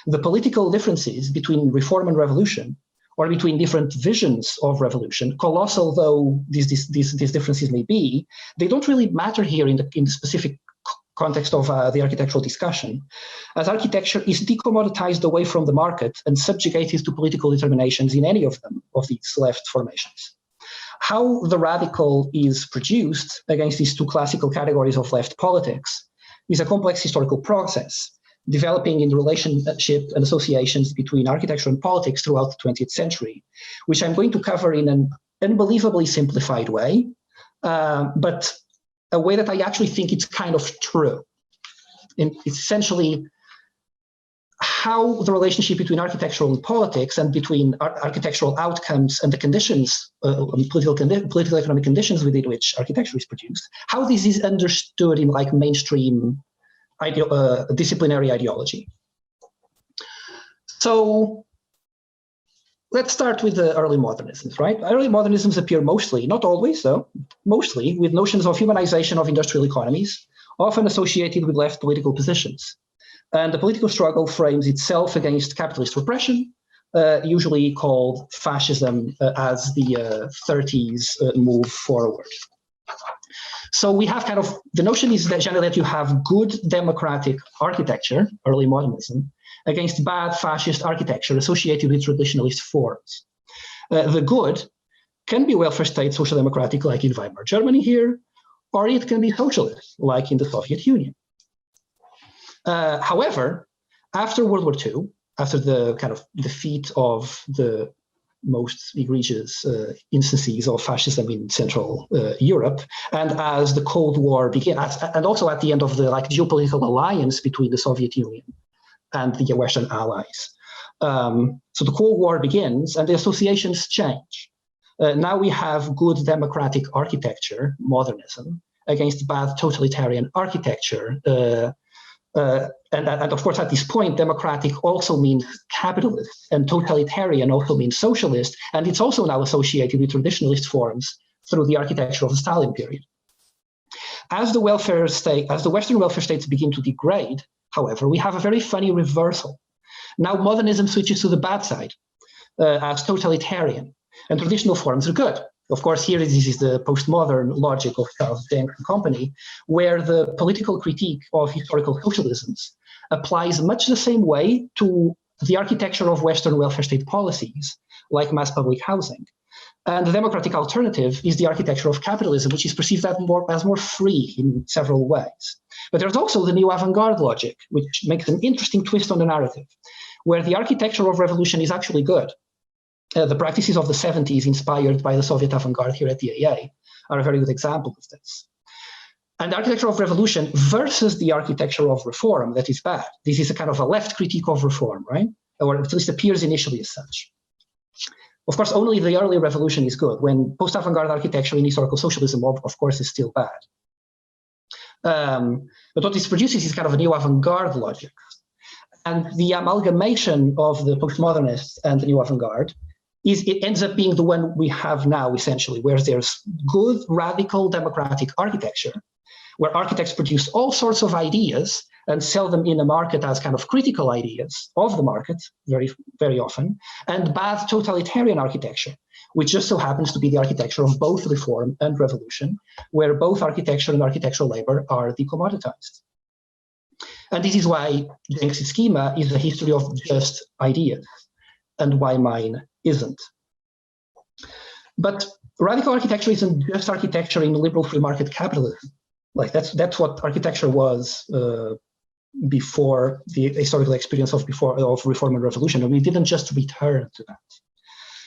[SPEAKER 4] The political differences between reform and revolution, or between different visions of revolution, colossal though these differences may be, they don't really matter here in the specific context of the architectural discussion, as architecture is decommoditized away from the market and subjugated to political determinations in any of them, of these left formations. How the radical is produced against these two classical categories of left politics is a complex historical process, developing in the relationship and associations between architecture and politics throughout the 20th century, which I'm going to cover in an unbelievably simplified way, but a way that I actually think it's kind of true. And it's essentially how the relationship between architectural and politics and between architectural outcomes and the conditions, political economic conditions within which architecture is produced, how this is understood in like mainstream disciplinary ideology. So let's start with the early modernisms, right? Early modernisms appear mostly, not always though, mostly with notions of humanization of industrial economies, often associated with left political positions. And the political struggle frames itself against capitalist repression, usually called fascism, as the 30s move forward. So we have kind of, the notion is that generally that you have good democratic architecture, early modernism, against bad fascist architecture associated with traditionalist forms. The good can be welfare state social democratic, like in Weimar Germany here, or it can be socialist, like in the Soviet Union. However, after World War II, after the kind of defeat of the most egregious instances of fascism in Central Europe, and as the Cold War began, and also at the end of the like geopolitical alliance between the Soviet Union and the Western allies. So the Cold War begins and the associations change. Now we have good democratic architecture, modernism, against bad totalitarian architecture. And of course, at this point, democratic also means capitalist, and totalitarian also means socialist, and it's also now associated with traditionalist forms through the architecture of the Stalin period. As the welfare state, as the Western welfare states begin to degrade, however, we have a very funny reversal. Now modernism switches to the bad side as totalitarian, and traditional forms are good. Of course, here this is the postmodern logic of Deng and company, where the political critique of historical socialisms applies much the same way to the architecture of Western welfare state policies, like mass public housing. And the democratic alternative is the architecture of capitalism, which is perceived as more free in several ways. But there's also the new avant-garde logic, which makes an interesting twist on the narrative, where the architecture of revolution is actually good. The practices of the 70s, inspired by the Soviet avant-garde here at the AA, are a very good example of this. And the architecture of revolution versus the architecture of reform that is bad. This is a kind of a left critique of reform, right? Or at least appears initially as such. Of course, only the early revolution is good. When post-avant-garde architecture in historical socialism, of course, is still bad. But what this produces is kind of a new avant-garde logic. And the amalgamation of the postmodernists and the new avant-garde it ends up being the one we have now, essentially, where there's good, radical, democratic architecture, where architects produce all sorts of ideas and sell them in a market as kind of critical ideas of the market, very, very often, and bad totalitarian architecture, which just so happens to be the architecture of both reform and revolution, where both architecture and architectural labor are decommoditized. And this is why Jenks' schema is a history of just ideas, and why mine isn't. But radical architecture isn't just architecture in liberal free market capitalism. Like that's what architecture was before the historical experience of reform and revolution, and we didn't just return to that.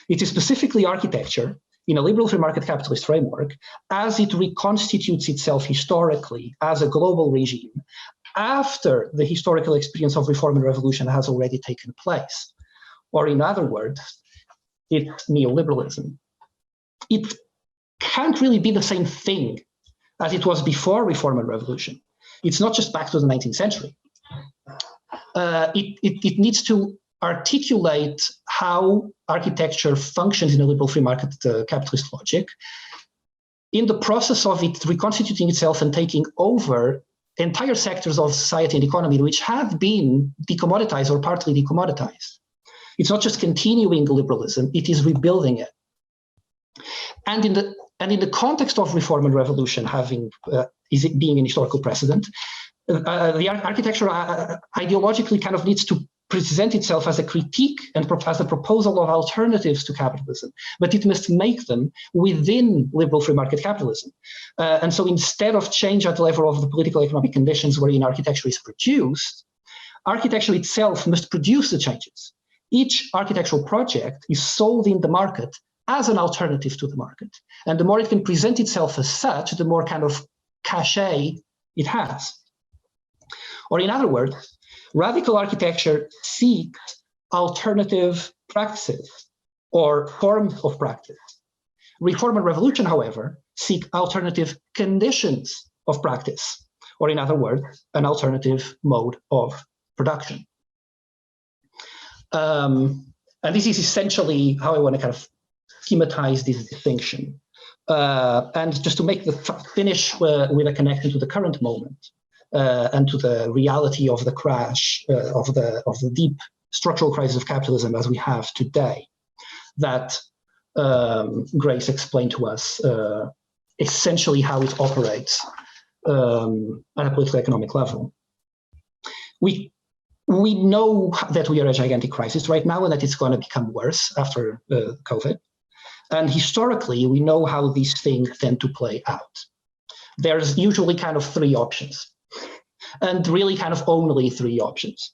[SPEAKER 4] It is specifically architecture in a liberal free market capitalist framework as it reconstitutes itself historically as a global regime after the historical experience of reform and revolution has already taken place. Or in other words, it's neoliberalism. It can't really be the same thing as it was before reform and revolution. It's not just back to the 19th century. It needs to articulate how architecture functions in a liberal free market capitalist logic in the process of it reconstituting itself and taking over entire sectors of society and economy which have been decommoditized or partly decommoditized. It's not just continuing liberalism, it is rebuilding it. And in the context of reform and revolution being an historical precedent, the architecture ideologically kind of needs to present itself as a critique and as a proposal of alternatives to capitalism, but it must make them within liberal free market capitalism. And so instead of change at the level of the political economic conditions wherein architecture is produced, architecture itself must produce the changes. Each architectural project is sold in the market as an alternative to the market. And the more it can present itself as such, the more kind of cachet it has. Or in other words, radical architecture seeks alternative practices or forms of practice. Reform and revolution, however, seek alternative conditions of practice, or in other words, an alternative mode of production. And this is essentially how I want to kind of schematize this distinction. And just to make the finish with a connection to the current moment and to the reality of the crash of the deep structural crisis of capitalism as we have today, that Grace explained to us essentially how it operates on a political economic level. We know that we are a gigantic crisis right now and that it's going to become worse after COVID. And historically, we know how these things tend to play out. There's usually kind of three options, and really kind of only three options.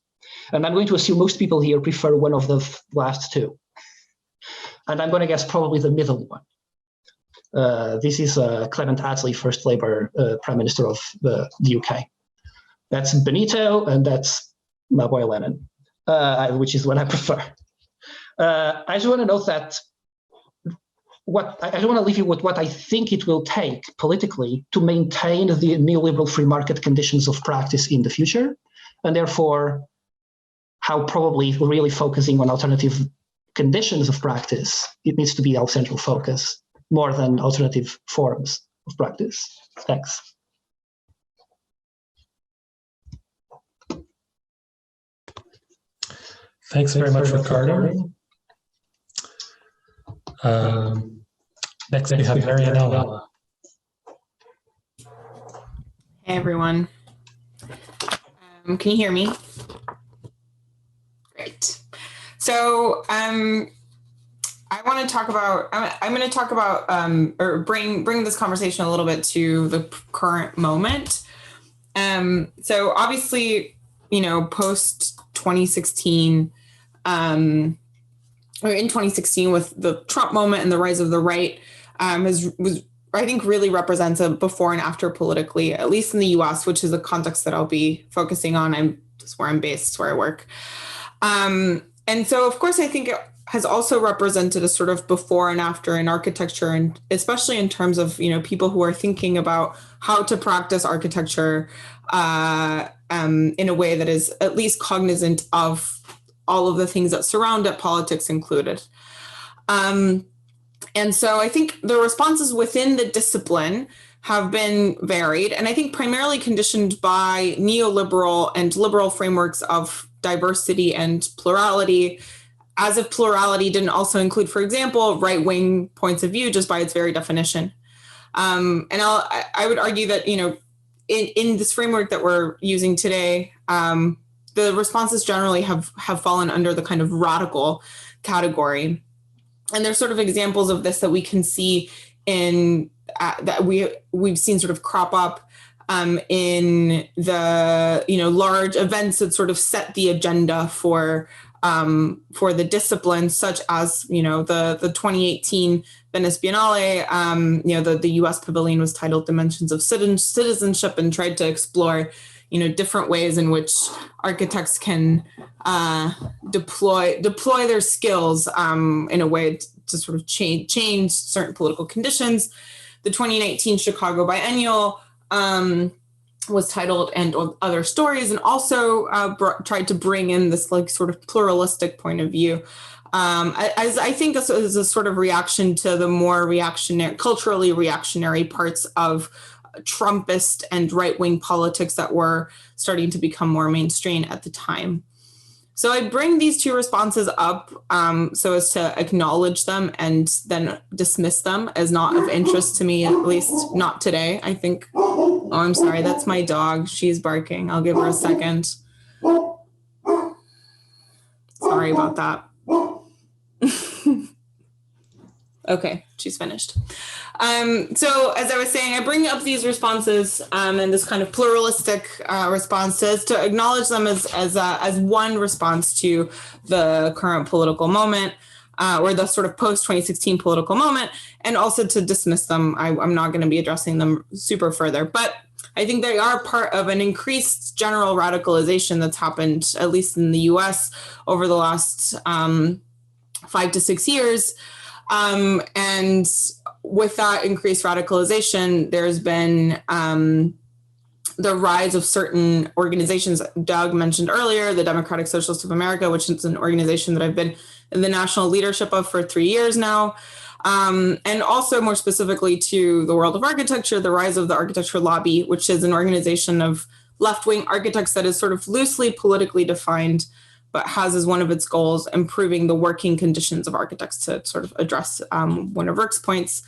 [SPEAKER 4] And I'm going to assume most people here prefer one of the last two. And I'm going to guess probably the middle one. This is Clement Attlee, first Labour Prime Minister of the UK. That's Benito, and that's my boy Lennon, which is what I prefer. I just want to note that I just want to leave you with what I think it will take politically to maintain the neoliberal free market conditions of practice in the future, and therefore how probably really focusing on alternative conditions of practice, it needs to be our central focus more than alternative forms of practice. Thanks.
[SPEAKER 2] Thanks very much, Ricardo. Next, we have Marianella.
[SPEAKER 5] Hey, everyone. Can you hear me? Great. So I want to talk about, I'm going to talk about, or bring this conversation a little bit to the current moment. So obviously, you know, post 2016, or in 2016 with the Trump moment and the rise of the right, was I think really represents a before and after politically, at least in the US, which is a context that I'll be focusing on. That's where I'm based, where I work. And so, of course, I think has also represented a sort of before and after in architecture, and especially in terms of, people who are thinking about how to practice architecture in a way that is at least cognizant of all of the things that surround it, politics included. And so I think the responses within the discipline have been varied, and I think primarily conditioned by neoliberal and liberal frameworks of diversity and plurality, as if plurality didn't also include, for example, right-wing points of view just by its very definition. And I would argue that, in this framework that we're using today, the responses generally have fallen under the kind of radical category. And there's sort of examples of this that we can see in that we've seen sort of crop up in the large events that sort of set the agenda for the discipline, such as the 2018 Venice Biennale. The U.S. pavilion was titled "Dimensions of Citizenship" and tried to explore different ways in which architects can deploy their skills in a way to sort of change certain political conditions. The 2019 Chicago Biennial was titled "And Other Stories," and also tried to bring in this sort of pluralistic point of view. As I think this is a sort of reaction to the more culturally reactionary parts of Trumpist and right-wing politics that were starting to become more mainstream at the time. So I bring these two responses up so as to acknowledge them and then dismiss them as not of interest to me, at least not today, I think. Oh, I'm sorry, that's my dog. She's barking. I'll give her a second. Sorry about that. Okay, she's finished. So as I was saying, I bring up these responses and this kind of pluralistic responses to acknowledge them as one response to the current political moment or the sort of post-2016 political moment, and also to dismiss them. I'm not going to be addressing them super further, but I think they are part of an increased general radicalization that's happened, at least in the US, over the last 5 to 6 years. And with that increased radicalization, there's been the rise of certain organizations. Doug mentioned earlier, the Democratic Socialists of America, which is an organization that I've been in the national leadership of for 3 years now. And also more specifically to the world of architecture, the rise of the Architecture Lobby, which is an organization of left-wing architects that is sort of loosely politically defined, but has as one of its goals improving the working conditions of architects, to sort of address one of Rick's points.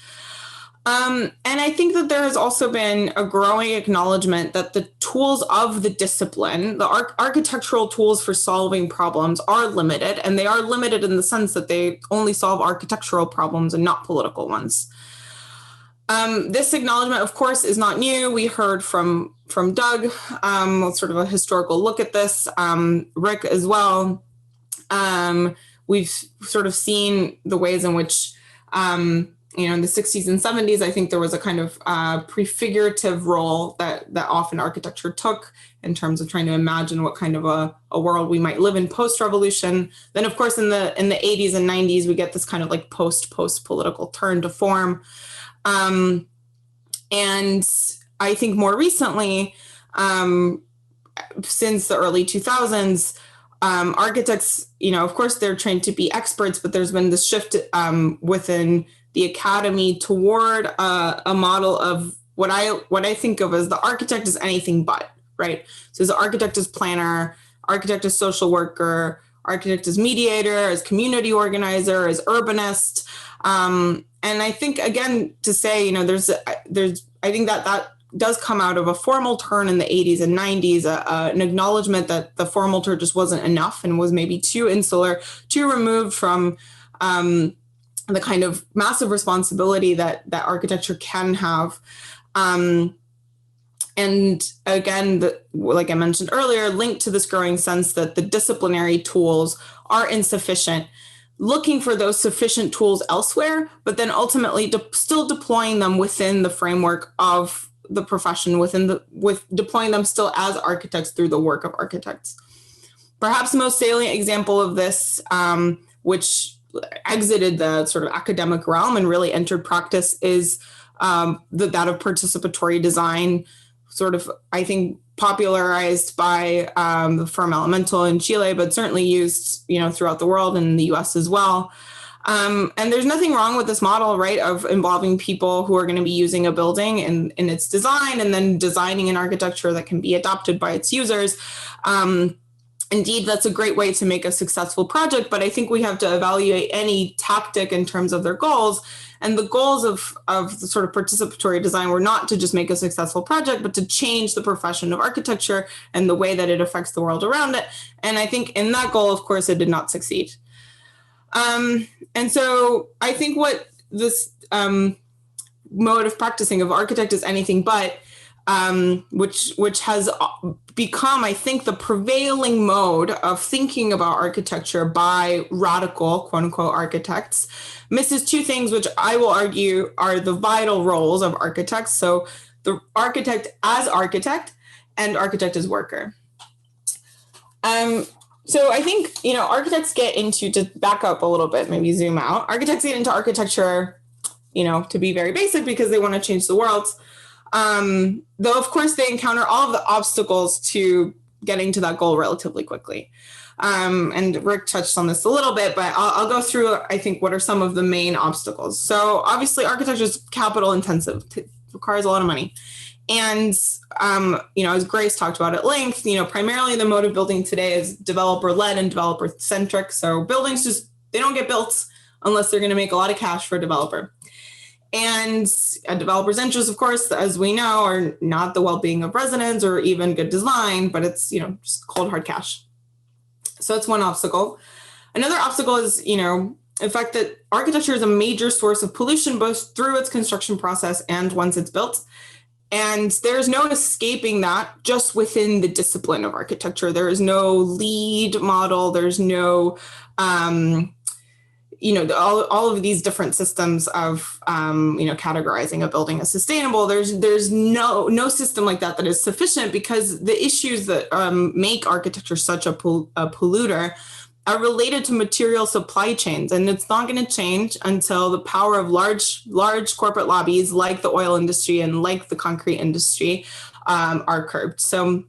[SPEAKER 5] And I think that there has also been a growing acknowledgement that the tools of the discipline, the architectural tools for solving problems, are limited, and they are limited in the sense that they only solve architectural problems and not political ones. This acknowledgement, of course, is not new. We heard from Doug, sort of a historical look at this, Rick as well. We've sort of seen the ways in which, in the 60s and 70s, I think there was a kind of prefigurative role that often architecture took in terms of trying to imagine what kind of a world we might live in post-revolution. Then, of course, in the 80s and 90s, we get this kind of like post-political turn to form. And I think more recently, since the early 2000s, architects, of course, they're trained to be experts, but there's been this shift within the academy toward a model of what I think of as the architect is anything but, right? So as architect is planner, architect is social worker, architect is mediator, as community organizer, as urbanist. And I think, again, to say, I think that does come out of a formal turn in the 80s and 90s, an acknowledgement that the formal turn just wasn't enough and was maybe too insular, too removed from the kind of massive responsibility that architecture can have. And again, like I mentioned earlier, linked to this growing sense that the disciplinary tools are insufficient, looking for those sufficient tools elsewhere, but then ultimately still deploying them within the framework of the profession, with deploying them still as architects through the work of architects. Perhaps the most salient example of this, which exited the sort of academic realm and really entered practice is that of participatory design, sort of, I think, popularized by the firm Elemental in Chile, but certainly used, throughout the world and in the US as well. And there's nothing wrong with this model, right, of involving people who are going to be using a building in its design and then designing an architecture that can be adopted by its users. Indeed, that's a great way to make a successful project, but I think we have to evaluate any tactic in terms of their goals. And the goals of the sort of participatory design were not to just make a successful project, but to change the profession of architecture and the way that it affects the world around it. And I think in that goal, of course, it did not succeed. And so I think what this mode of practicing of architect is anything but, which has become, I think, the prevailing mode of thinking about architecture by radical, quote unquote, architects, misses two things, which I will argue are the vital roles of architects. So the architect as architect and architect as worker. So I think, architects get into, to back up a little bit, maybe zoom out, architects get into architecture, to be very basic because they want to change the world. Though, of course, they encounter all of the obstacles to getting to that goal relatively quickly. And Rick touched on this a little bit, but I'll go through, I think, what are some of the main obstacles. So obviously, architecture is capital intensive. It requires a lot of money. And, as Grace talked about at length, primarily the mode of building today is developer-led and developer-centric. So buildings they don't get built unless they're going to make a lot of cash for a developer. And a developer's interests, of course, as we know, are not the well-being of residents or even good design, but it's, just cold, hard cash. So that's one obstacle. Another obstacle is, the fact that architecture is a major source of pollution, both through its construction process and once it's built. And there's no escaping that just within the discipline of architecture. There is no lead model. There's no, all of these different systems of, categorizing a building as sustainable. There's no system like that is sufficient, because the issues that make architecture such a polluter are related to material supply chains, and it's not going to change until the power of large corporate lobbies like the oil industry and like the concrete industry are curbed. So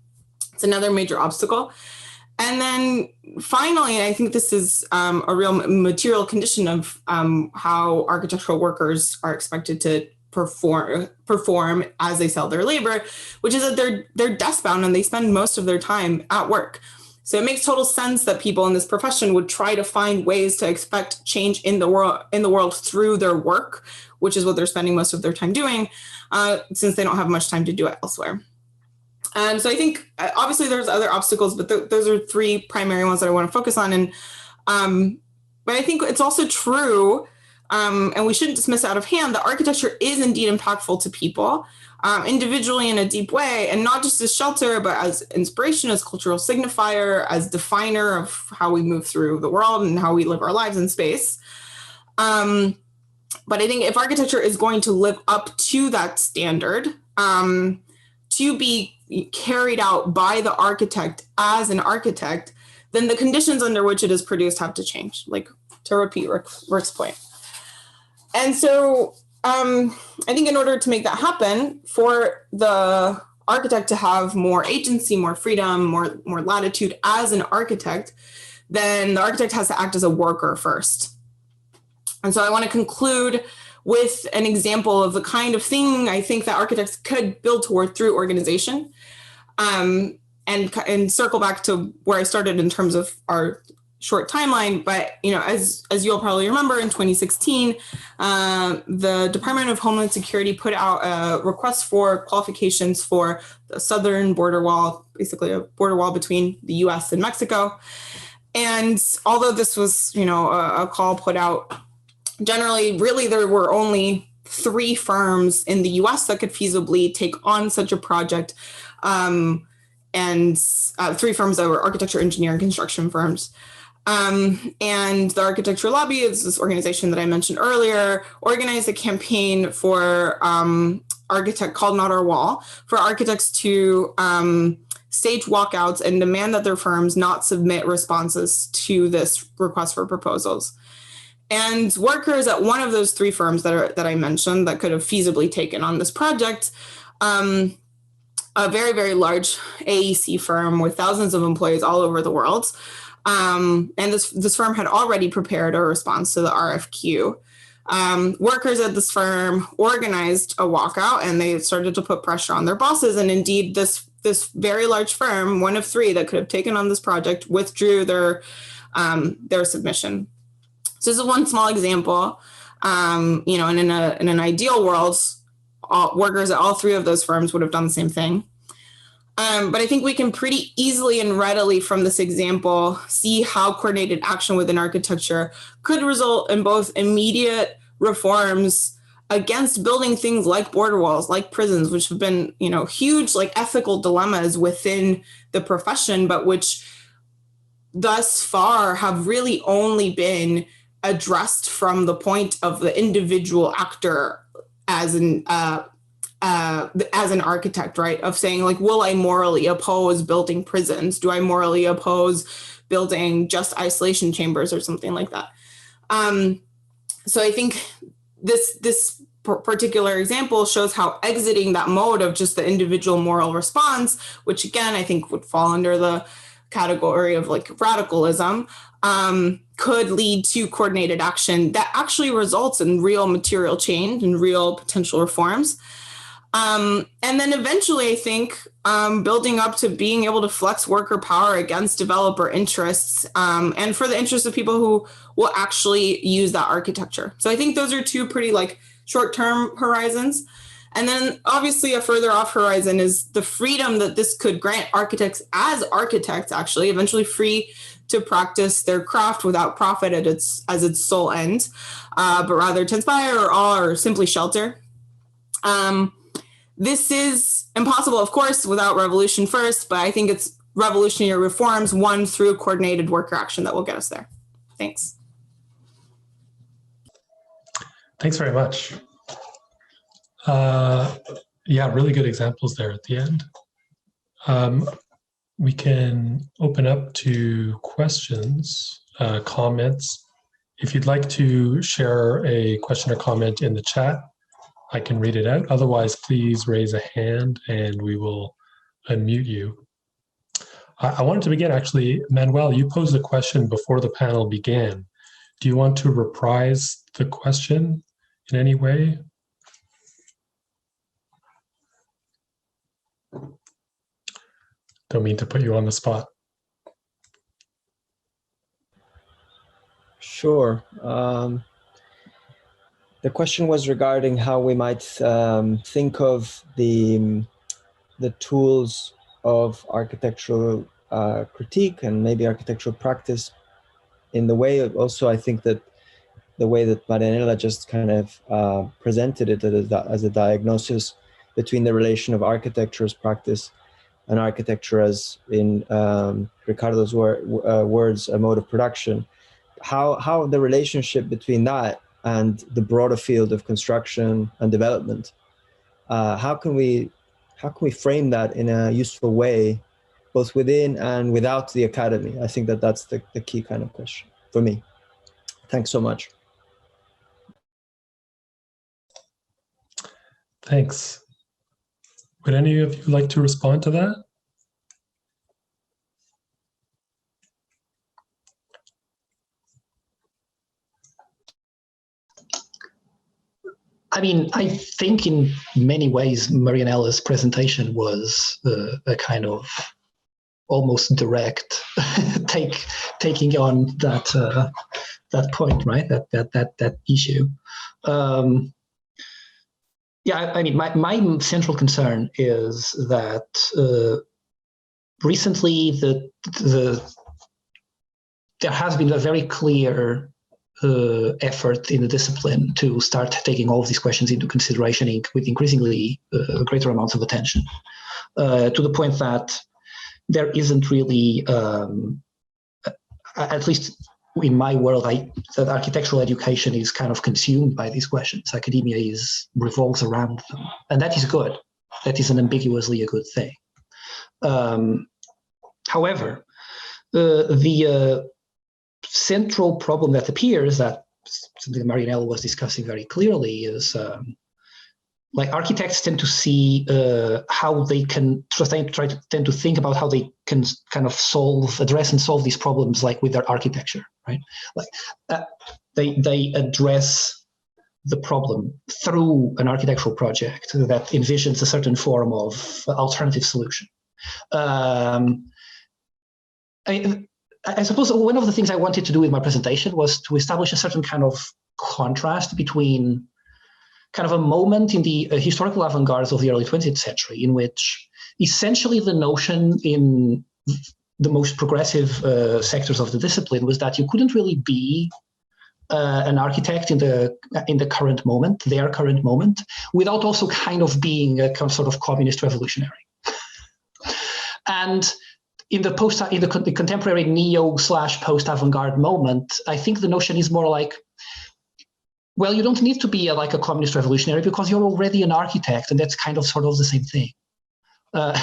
[SPEAKER 5] it's another major obstacle. And then finally, and I think this is a real material condition of how architectural workers are expected to perform as they sell their labor, which is that they're desk bound and they spend most of their time at work. So it makes total sense that people in this profession would try to find ways to expect change in the world through their work, which is what they're spending most of their time doing, since they don't have much time to do it elsewhere. So I think obviously there's other obstacles, but those are three primary ones that I want to focus on. And but I think it's also true, and we shouldn't dismiss out of hand, that architecture is indeed impactful to people. Individually in a deep way, and not just as shelter, but as inspiration, as cultural signifier, as definer of how we move through the world and how we live our lives in space. But I think if architecture is going to live up to that standard, to be carried out by the architect as an architect, then the conditions under which it is produced have to change, like to repeat Rick's point. And so I think in order to make that happen, for the architect to have more agency, more freedom, more latitude as an architect, then the architect has to act as a worker first. And so I want to conclude with an example of the kind of thing I think that architects could build toward through organization, and circle back to where I started in terms of our short timeline. But as you'll probably remember, in 2016, the Department of Homeland Security put out a request for qualifications for the southern border wall, basically a border wall between the US and Mexico. And although this was, a call put out, generally, really, there were only 3 firms in the US that could feasibly take on such a project, and 3 firms that were architecture, engineering, construction firms. And the Architecture Lobby is this organization that I mentioned earlier, organized a campaign for architect called Not Our Wall, for architects to stage walkouts and demand that their firms not submit responses to this request for proposals. And workers at one of those three firms that I mentioned that could have feasibly taken on this project, a very, very large AEC firm with thousands of employees all over the world. And this firm had already prepared a response to the RFQ. Workers at this firm organized a walkout, and they started to put pressure on their bosses. And indeed, this very large firm, one of three that could have taken on this project, withdrew their submission. So this is one small example. And in an ideal world, workers at all three of those firms would have done the same thing. But I think we can pretty easily and readily from this example see how coordinated action within architecture could result in both immediate reforms against building things like border walls, like prisons, which have been, huge like ethical dilemmas within the profession, but which thus far have really only been addressed from the point of the individual actor as an architect, right? Of saying like, will I morally oppose building prisons? Do I morally oppose building just isolation chambers or something like that? So I think this particular example shows how exiting that mode of just the individual moral response, which again, I think would fall under the category of like radicalism, could lead to coordinated action that actually results in real material change and real potential reforms. And then eventually, I think, building up to being able to flex worker power against developer interests, and for the interests of people who will actually use that architecture. So I think those are two pretty like short-term horizons. And then obviously a further off horizon is the freedom that this could grant architects as architects, actually eventually free to practice their craft without profit as its sole end, but rather to inspire or awe or simply shelter. This is impossible, of course, without revolution first, but I think it's revolutionary reforms, one through coordinated worker action, that will get us there. Thanks.
[SPEAKER 2] Thanks very much. Yeah, really good examples there at the end. We can open up to questions, comments. If you'd like to share a question or comment in the chat, I can read it out. Otherwise, please raise a hand and we will unmute you. I wanted to begin, actually, Manuel, you posed a question before the panel began. Do you want to reprise the question in any way? Don't mean to put you on the spot.
[SPEAKER 1] Sure. The question was regarding how we might think of the tools of architectural critique and maybe architectural practice in the way of also, I think that the way that Marianella just kind of presented it as a diagnosis between the relation of architecture as practice and architecture as, in Ricardo's words, a mode of production. How the relationship between that and the broader field of construction and development, how can we frame that in a useful way, both within and without the academy? I think that that's the key kind of question for me. Thanks so much.
[SPEAKER 2] Thanks. Would any of you like to respond to that?
[SPEAKER 4] I mean, I think in many ways, Marianella's presentation was a kind of almost direct taking on that point, right? That issue. Yeah, I mean, my central concern is that recently there has been a very clear effort in the discipline to start taking all of these questions into consideration with increasingly greater amounts of attention, to the point that there isn't really, at least in my world, that architectural education is kind of consumed by these questions. Academia revolves around them, and that is good. That is unambiguously a good thing. However, the central problem that appears, that something Marianella was discussing very clearly, is like architects tend to see how they can tend to think about how they can kind of address and solve these problems, like with their architecture, right? Like they address the problem through an architectural project that envisions a certain form of alternative solution. I suppose one of the things I wanted to do with my presentation was to establish a certain kind of contrast between kind of a moment in the historical avant-garde of the early 20th century, in which essentially the notion in the most progressive sectors of the discipline was that you couldn't really be an architect in the current moment, their current moment, without also kind of being a sort of communist revolutionary. And in the contemporary neo/post-avant-garde moment, I think the notion is more like, well, you don't need to be like a communist revolutionary because you're already an architect, and that's kind of sort of the same thing. And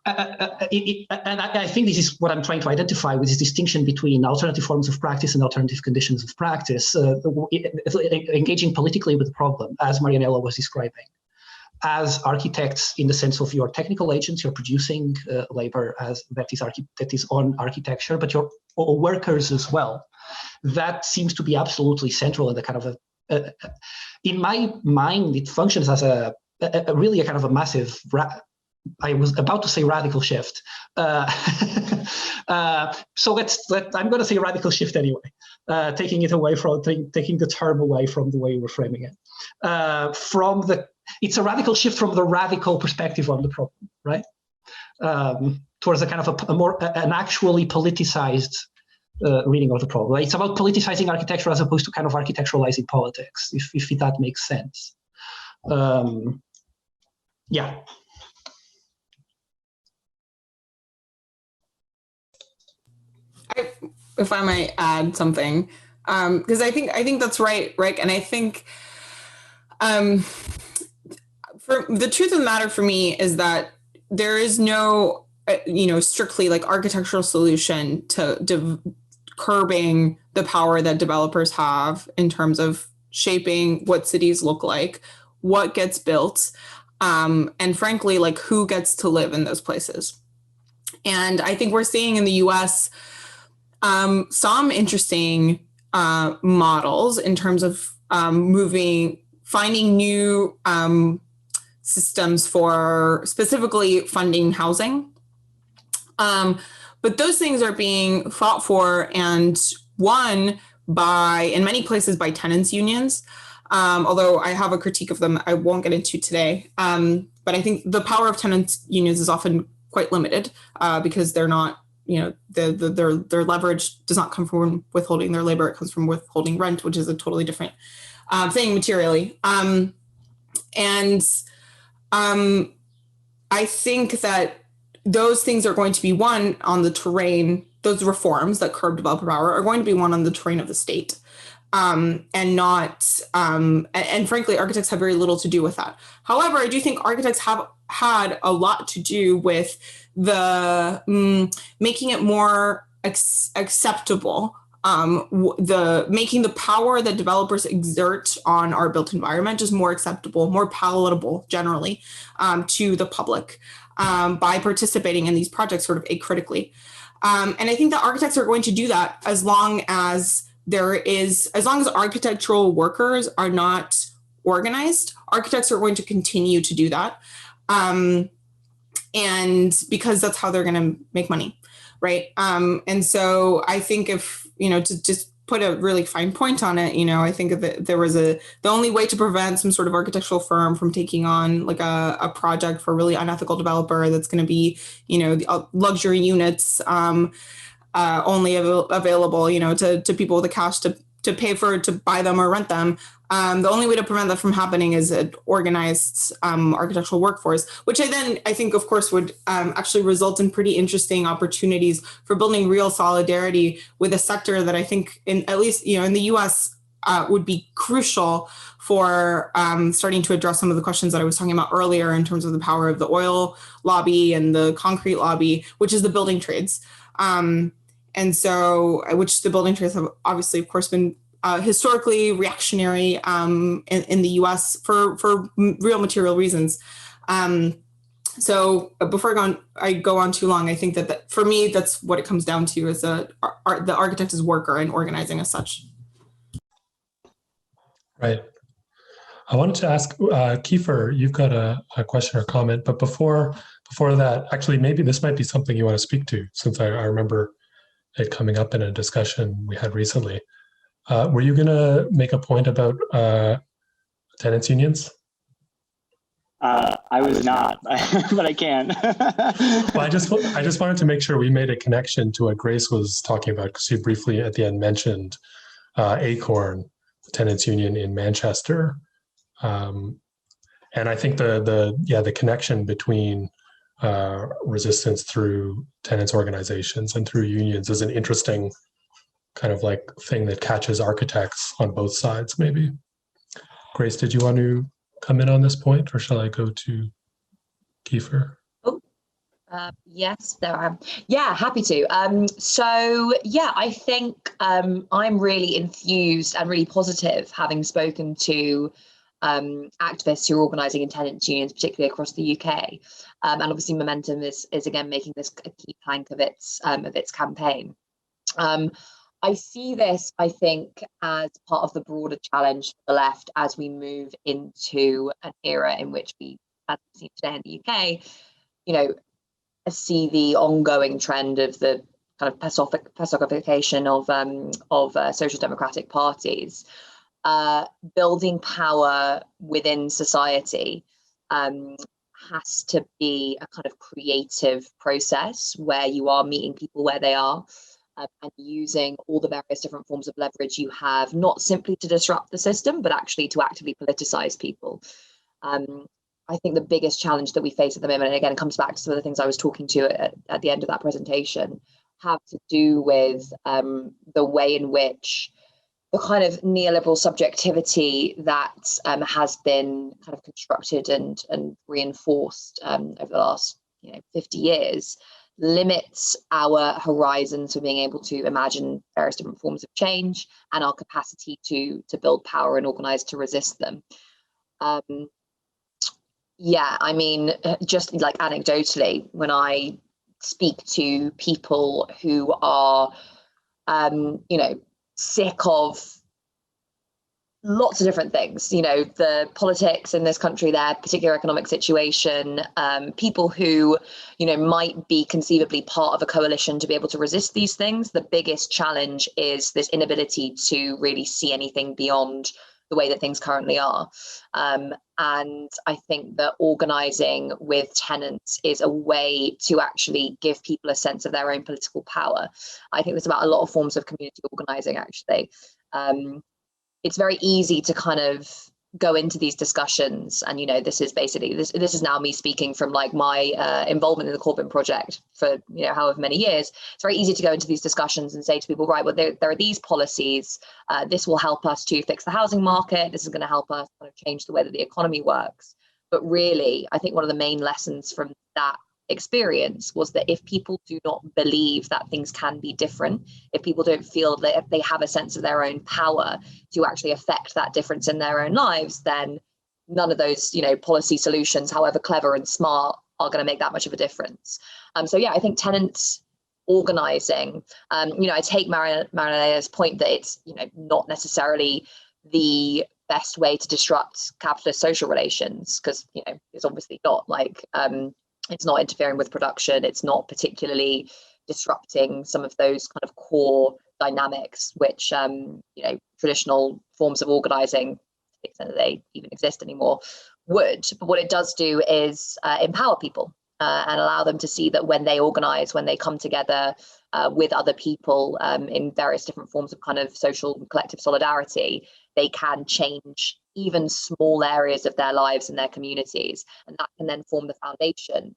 [SPEAKER 4] I think this is what I'm trying to identify with this distinction between alternative forms of practice and alternative conditions of practice, engaging politically with the problem, as Marianella was describing, as architects in the sense of your technical agents, you're producing labor that is on architecture, but you're workers as well. That seems to be absolutely central in the kind of in my mind, it functions as really a kind of a massive, I was about to say radical shift. So I'm going to say radical shift anyway, taking the term away from the way you were framing it. It's a radical shift from the radical perspective on the problem, right? Towards a kind of an actually politicized reading of the problem. It's about politicizing architecture as opposed to kind of architecturalizing politics, if that makes sense. Yeah.
[SPEAKER 5] If I might add something, because I think that's right, Rick, and I think for the truth of the matter for me is that there is no, strictly like architectural solution to curbing the power that developers have in terms of shaping what cities look like, what gets built, and frankly, like who gets to live in those places. And I think we're seeing in the US some interesting models in terms of finding new systems for specifically funding housing. But those things are being fought for and won in many places by tenants unions. Although I have a critique of them I won't get into today. But I think the power of tenants unions is often quite limited because they're not, their leverage does not come from withholding their labor. It comes from withholding rent, which is a totally different thing materially. I think that those things are going to be won on the terrain. Those reforms that curb developer power are going to be won on the terrain of the state. And frankly, architects have very little to do with that. However, I do think architects have had a lot to do with the making it more acceptable, making the power that developers exert on our built environment just more acceptable, more palatable generally to the public by participating in these projects sort of acritically. And I think that architects are going to do that as long as architectural workers are not organized. Architects are going to continue to do that. And because that's how they're going to make money, right? And so I think if, to just put a really fine point on it, I think that there was the only way to prevent some sort of architectural firm from taking on like a project for a really unethical developer that's going to be, luxury units only available, to people with the cash to pay to buy them or rent them. The only way to prevent that from happening is an organized architectural workforce, which I think, of course, would actually result in pretty interesting opportunities for building real solidarity with a sector that I think, at least in the US, would be crucial for starting to address some of the questions that I was talking about earlier in terms of the power of the oil lobby and the concrete lobby, which is the building trades. And so, which the building trades have obviously, of course, been historically reactionary in the US for real material reasons. So before I go on too long, I think that for me, that's what it comes down to, is the architect as worker and organizing as such.
[SPEAKER 2] Right. I wanted to ask Kiefer, you've got a question or comment, but before that, actually, maybe this might be something you want to speak to, since I remember it coming up in a discussion we had recently. Were you going to make a point about tenants unions?
[SPEAKER 6] I was not, but I can.
[SPEAKER 2] Well, I just wanted to make sure we made a connection to what Grace was talking about, because she briefly at the end mentioned Acorn, the tenants union in Manchester, and I think the connection between resistance through tenants organizations and through unions is an interesting kind of like thing that catches architects on both sides. Maybe, Grace, did you want to come in on this point, or shall I go to Kiefer?
[SPEAKER 3] Yes, there I am. Yeah, happy to. So yeah, I think I'm really enthused and really positive, having spoken to activists who are organising in tenants unions, particularly across the UK, and obviously Momentum is again making this a key plank of its campaign. I see this, I think, as part of the broader challenge for the left as we move into an era in which we, as we see today in the UK, you know, see the ongoing trend of the kind of pacification of social democratic parties, building power within society has to be a kind of creative process where you are meeting people where they are. And using all the various different forms of leverage you have, not simply to disrupt the system, but actually to actively politicize people. I think the biggest challenge that we face at the moment, and again, it comes back to some of the things I was talking to at the end of that presentation, have to do with the way in which the kind of neoliberal subjectivity that has been kind of constructed and reinforced over the last 50 years limits our horizons for being able to imagine various different forms of change and our capacity to build power and organize to resist them. Yeah, I mean, just like anecdotally, when I speak to people who are, sick of lots of different things, the politics in this country, their particular economic situation, people who, might be conceivably part of a coalition to be able to resist these things. The biggest challenge is this inability to really see anything beyond the way that things currently are. And I think that organizing with tenants is a way to actually give people a sense of their own political power. I think there's about a lot of forms of community organizing, actually. It's very easy to kind of go into these discussions, and this is basically this is now me speaking from like my involvement in the Corbyn project for however many years. It's very easy to go into these discussions and say to people, right, well, there are these policies, this will help us to fix the housing market, this is going to help us kind of change the way that the economy works. But really, I think one of the main lessons from that experience was that if people do not believe that things can be different, if people don't feel that they have a sense of their own power to actually affect that difference in their own lives, then none of those policy solutions, however clever and smart, are going to make that much of a difference. So yeah, I think tenants organizing, I take Marianella's point that it's not necessarily the best way to disrupt capitalist social relations, because it's obviously not like it's not interfering with production. It's not particularly disrupting some of those kind of core dynamics, which traditional forms of organizing, to the extent that they even exist anymore, would. But what it does do is empower people and allow them to see that when they organize, when they come together with other people in various different forms of kind of social and collective solidarity, they can change even small areas of their lives and their communities. And that can then form the foundation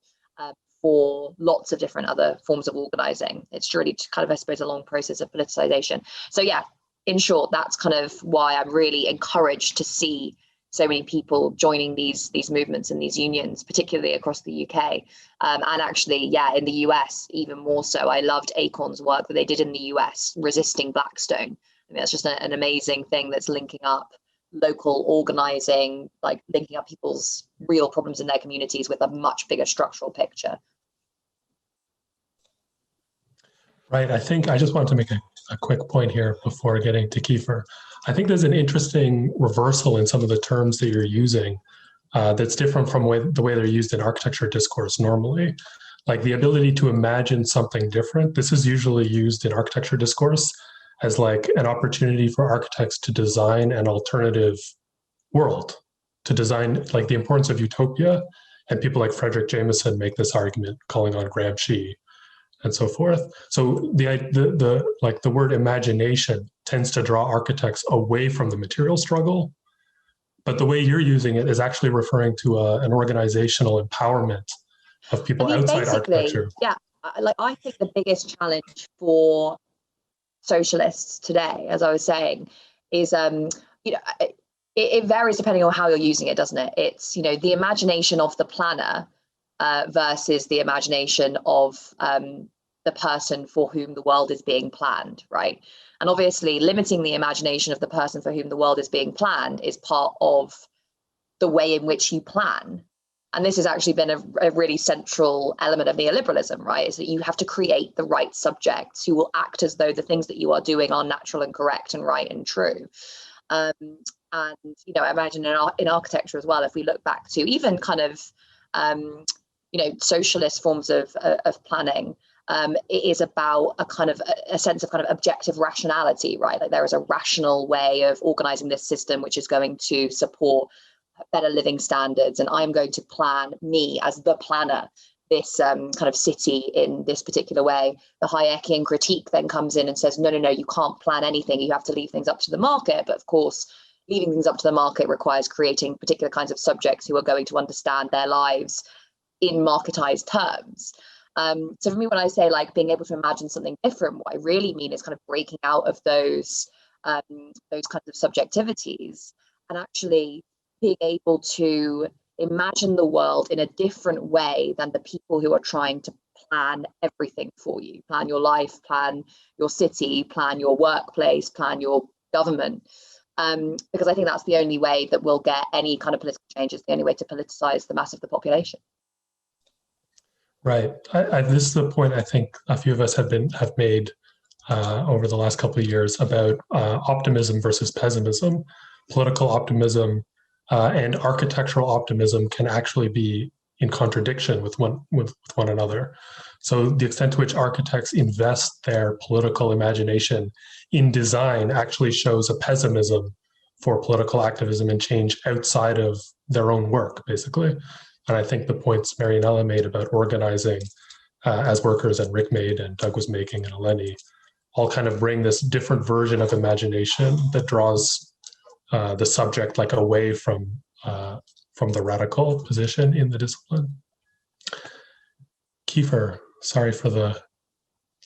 [SPEAKER 3] for lots of different other forms of organizing. It's really kind of, I suppose, a long process of politicization. So yeah, in short, that's kind of why I'm really encouraged to see so many people joining these movements and these unions, particularly across the UK. And actually, yeah, in the US, even more so. I loved Acorn's work that they did in the US, resisting Blackstone. I mean, that's just an amazing thing that's linking up local organizing, like linking up people's real problems in their communities with a much bigger structural picture.
[SPEAKER 2] Right. I think I just wanted to make a quick point here before getting to Kiefer. I think there's an interesting reversal in some of the terms that you're using that's different from the way they're used in architecture discourse normally. Like the ability to imagine something different. This is usually used in architecture discourse as like an opportunity for architects to design an alternative world, to design like the importance of utopia. And people like Frederick Jameson make this argument, calling on Gramsci and so forth. So the word imagination tends to draw architects away from the material struggle, but the way you're using it is actually referring to an organizational empowerment of people outside architecture.
[SPEAKER 3] Yeah, like I think the biggest challenge for socialists today, as I was saying, is it varies depending on how you're using it, doesn't it? It's the imagination of the planner versus the imagination of the person for whom the world is being planned, right? And obviously limiting the imagination of the person for whom the world is being planned is part of the way in which you plan. And this has actually been a really central element of neoliberalism, right? Is that you have to create the right subjects who will act as though the things that you are doing are natural and correct and right and true. And I imagine in architecture as well, if we look back to even kind of socialist forms of planning, it is about a sense of kind of objective rationality, right? Like there is a rational way of organizing this system which is going to support better living standards, and I'm going to plan, me as the planner, this kind of city in this particular way. The Hayekian critique then comes in and says, no, you can't plan anything. You have to leave things up to the market. But of course, leaving things up to the market requires creating particular kinds of subjects who are going to understand their lives in marketized terms. So for me, when I say like being able to imagine something different, what I really mean is kind of breaking out of those kinds of subjectivities and actually being able to imagine the world in a different way than the people who are trying to plan everything for you, plan your life, plan your city, plan your workplace, plan your government. Because I think that's the only way that we'll get any kind of political change. It's the only way to politicize the mass of the population.
[SPEAKER 2] Right. This is the point I think a few of us have made over the last couple of years about optimism versus pessimism. Political optimism and architectural optimism can actually be in contradiction with one another. So the extent to which architects invest their political imagination in design actually shows a pessimism for political activism and change outside of their own work, basically. And I think the points Marianella made about organizing as workers, and Rick made, and Doug was making, and Eleni, all kind of bring this different version of imagination that draws the subject like away from the radical position in the discipline. Kiefer, sorry for the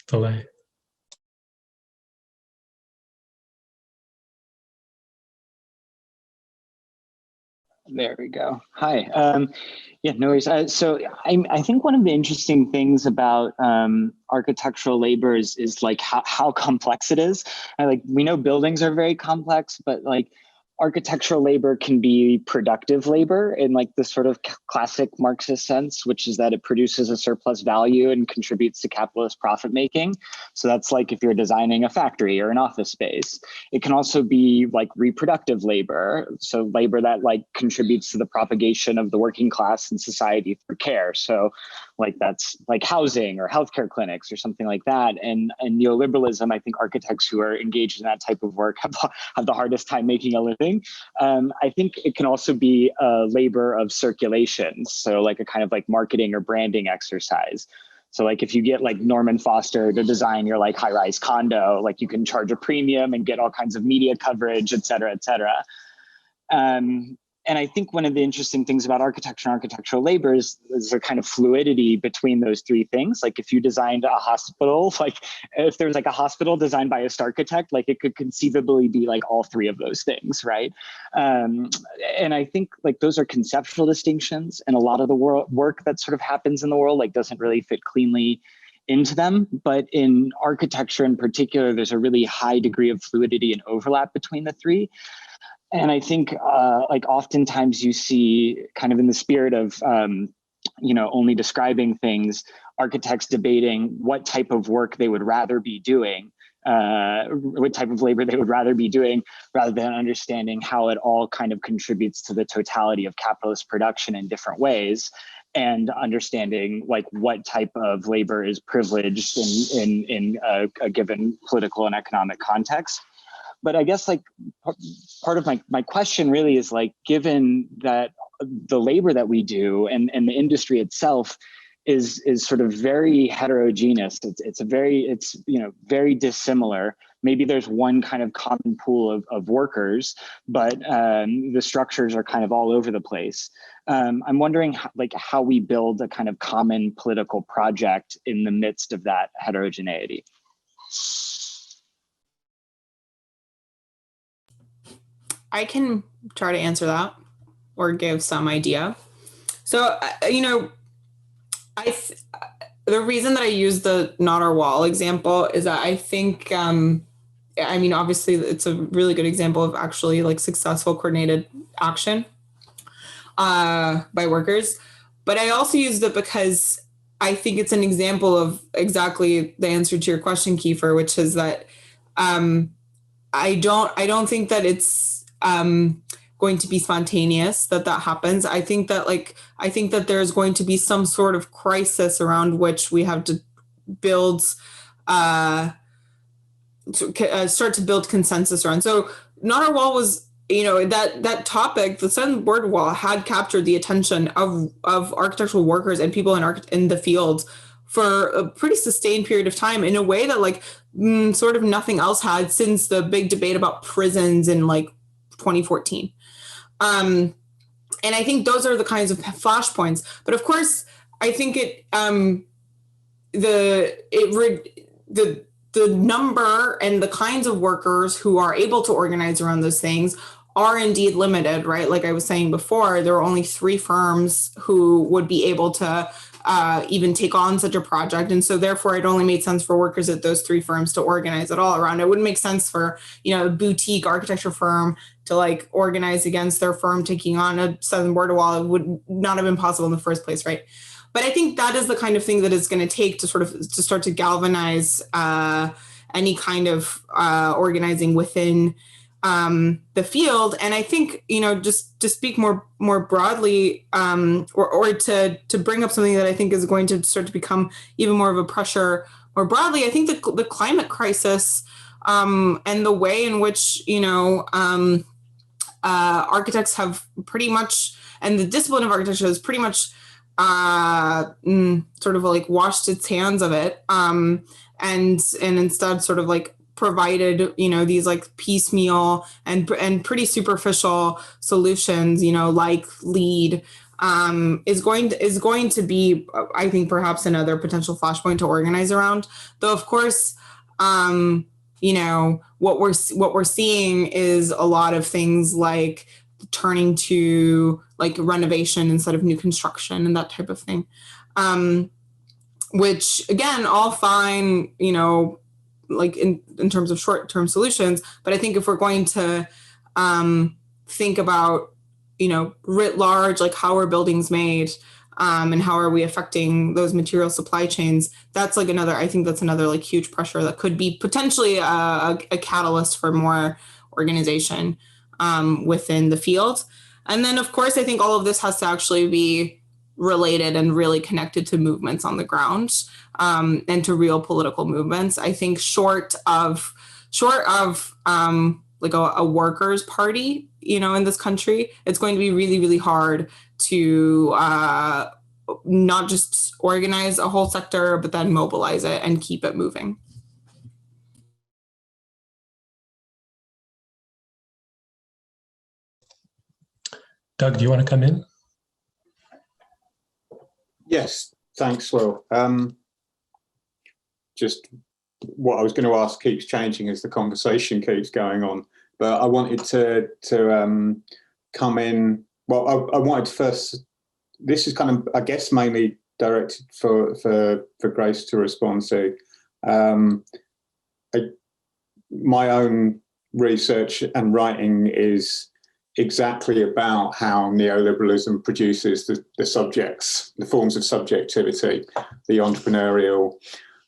[SPEAKER 2] delay.
[SPEAKER 6] There we go. Hi. Yeah, no worries. So I think one of the interesting things about architectural labor is like how complex it is. Like we know buildings are very complex, but like architectural labor can be productive labor in like the sort of classic Marxist sense, which is that it produces a surplus value and contributes to capitalist profit making. So that's like if you're designing a factory or an office space. It can also be like reproductive labor. So labor that like contributes to the propagation of the working class in society through care. So like that's like housing or healthcare clinics or something like that. And neoliberalism, I think architects who are engaged in that type of work have the hardest time making a living. I think it can also be a labor of circulation. So like a kind of like marketing or branding exercise. So like if you get like Norman Foster to design your like high-rise condo, like you can charge a premium and get all kinds of media coverage, et cetera, et cetera. And I think one of the interesting things about architecture and architectural labor is a kind of fluidity between those three things. Like if you designed a hospital, like if there's like a hospital designed by a architect, like it could conceivably be like all three of those things, right? And I think like those are conceptual distinctions, and a lot of the work that sort of happens in the world like doesn't really fit cleanly into them. But in architecture in particular, there's a really high degree of fluidity and overlap between the three. And I think like oftentimes you see kind of in the spirit of, only describing things, architects debating what type of work they would rather be doing, what type of labor they would rather be doing, rather than understanding how it all kind of contributes to the totality of capitalist production in different ways, and understanding like what type of labor is privileged in a given political and economic context. But I guess like part of my question really is like, given that the labor that we do and the industry itself is sort of very heterogeneous. It's very dissimilar. Maybe there's one kind of common pool of workers, but the structures are kind of all over the place. I'm wondering how we build a kind of common political project in the midst of that heterogeneity.
[SPEAKER 5] I can try to answer that or give some idea. So, the reason that I use the not our wall example is that I think, obviously it's a really good example of actually like successful coordinated action by workers. But I also used it because I think it's an example of exactly the answer to your question, Kiefer, which is that I don't think that it's going to be spontaneous that happens. I think that there's going to be some sort of crisis around which we have to build, start to build consensus around. So not our wall was, that topic, the seven word wall had captured the attention of architectural workers and people in the field for a pretty sustained period of time in a way that sort of nothing else had since the big debate about prisons in 2014. And I think those are the kinds of flashpoints. But of course, I think the number and the kinds of workers who are able to organize around those things are indeed limited, right? Like I was saying before, there are only 3 firms who would be able to even take on such a project. And so therefore it only made sense for workers at those 3 firms to organize it all around. It wouldn't make sense for, a boutique architecture firm to organize against their firm taking on a southern border wall. It would not have been possible in the first place, right? But I think that is the kind of thing that it's going to take to start to galvanize any kind of organizing within the field. And I think, just to speak more broadly, or to bring up something that I think is going to start to become even more of a pressure more broadly, I think the climate crisis and the way in which, architects have pretty much, and the discipline of architecture has pretty much sort of washed its hands of it, and instead sort of provided, these piecemeal and pretty superficial solutions, like LEED, is going to be, I think, perhaps another potential flashpoint to organize around. Though, of course, what we're seeing is a lot of things like turning to renovation instead of new construction and that type of thing, which again, all fine, in terms of short-term solutions. But I think if we're going to think about, writ large, how are buildings made, and how are we affecting those material supply chains, that's I think that's another huge pressure that could be potentially a catalyst for more organization within the field. And then, of course, I think all of this has to actually be related and really connected to movements on the ground, and to real political movements. I think short of a workers' party, in this country, it's going to be really, really hard to not just organize a whole sector, but then mobilize it and keep it moving.
[SPEAKER 2] Doug, do you want to come in?
[SPEAKER 7] Yes, thanks, Will. Just what I was going to ask keeps changing as the conversation keeps going on. But I wanted to come in. Well, I wanted to first. This is kind of, I guess, mainly directed for Grace to respond to. My own research and writing is exactly about how neoliberalism produces the subjects, the forms of subjectivity, the entrepreneurial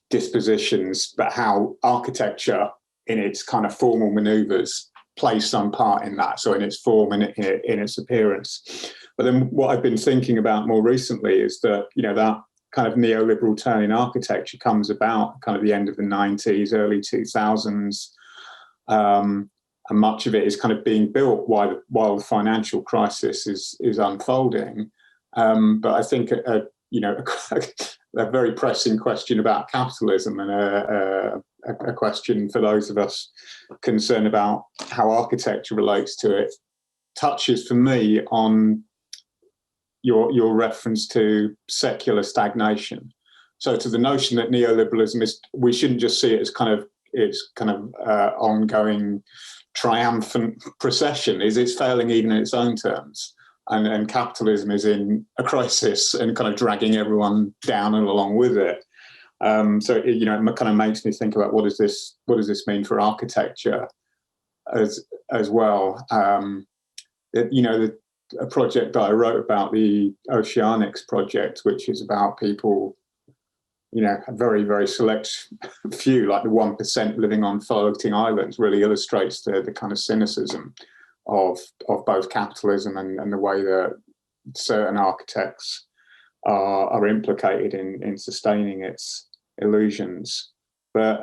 [SPEAKER 7] dispositions, but how architecture in its kind of formal maneuvers plays some part in that. So in its form and in its appearance. But then what I've been thinking about more recently is that, that kind of neoliberal turn in architecture comes about kind of the end of the 90s, early 2000s. And much of it is kind of being built while the financial crisis is unfolding. But I think a very pressing question about capitalism and a question for those of us concerned about how architecture relates to it touches for me on your reference to secular stagnation. So to the notion that neoliberalism is, we shouldn't just see it as kind of ongoing triumphant procession, it's failing even in its own terms. And capitalism is in a crisis and kind of dragging everyone down and along with it. So it kind of makes me think about what does this mean for architecture as well. A project that I wrote about, the Oceanics project, which is about people, a very, very select few, like the 1% living on floating islands, really illustrates the kind of cynicism of both capitalism and the way that certain architects are implicated in sustaining its illusions. But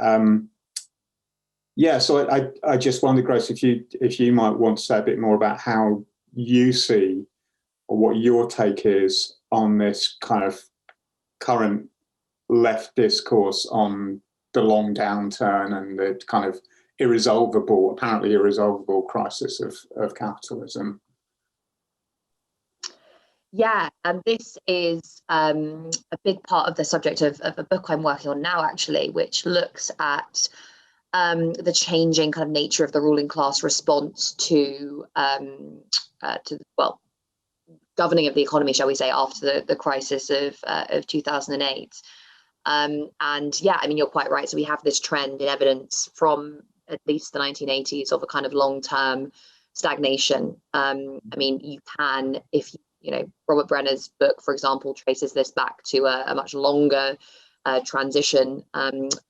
[SPEAKER 7] so I just wondered, Grace, if you might want to say a bit more about how you see, or what your take is on this kind of current left discourse on the long downturn and the kind of apparently irresolvable crisis of capitalism.
[SPEAKER 3] Yeah, and this is a big part of the subject of a book I'm working on now, actually, which looks at the changing kind of nature of the ruling class response to governing of the economy, shall we say, after the crisis of 2008. And yeah, I mean, you're quite right. So we have this trend in evidence from at least the 1980s of a kind of long-term stagnation. I mean, you can, if Robert Brenner's book, for example, traces this back to a much longer transition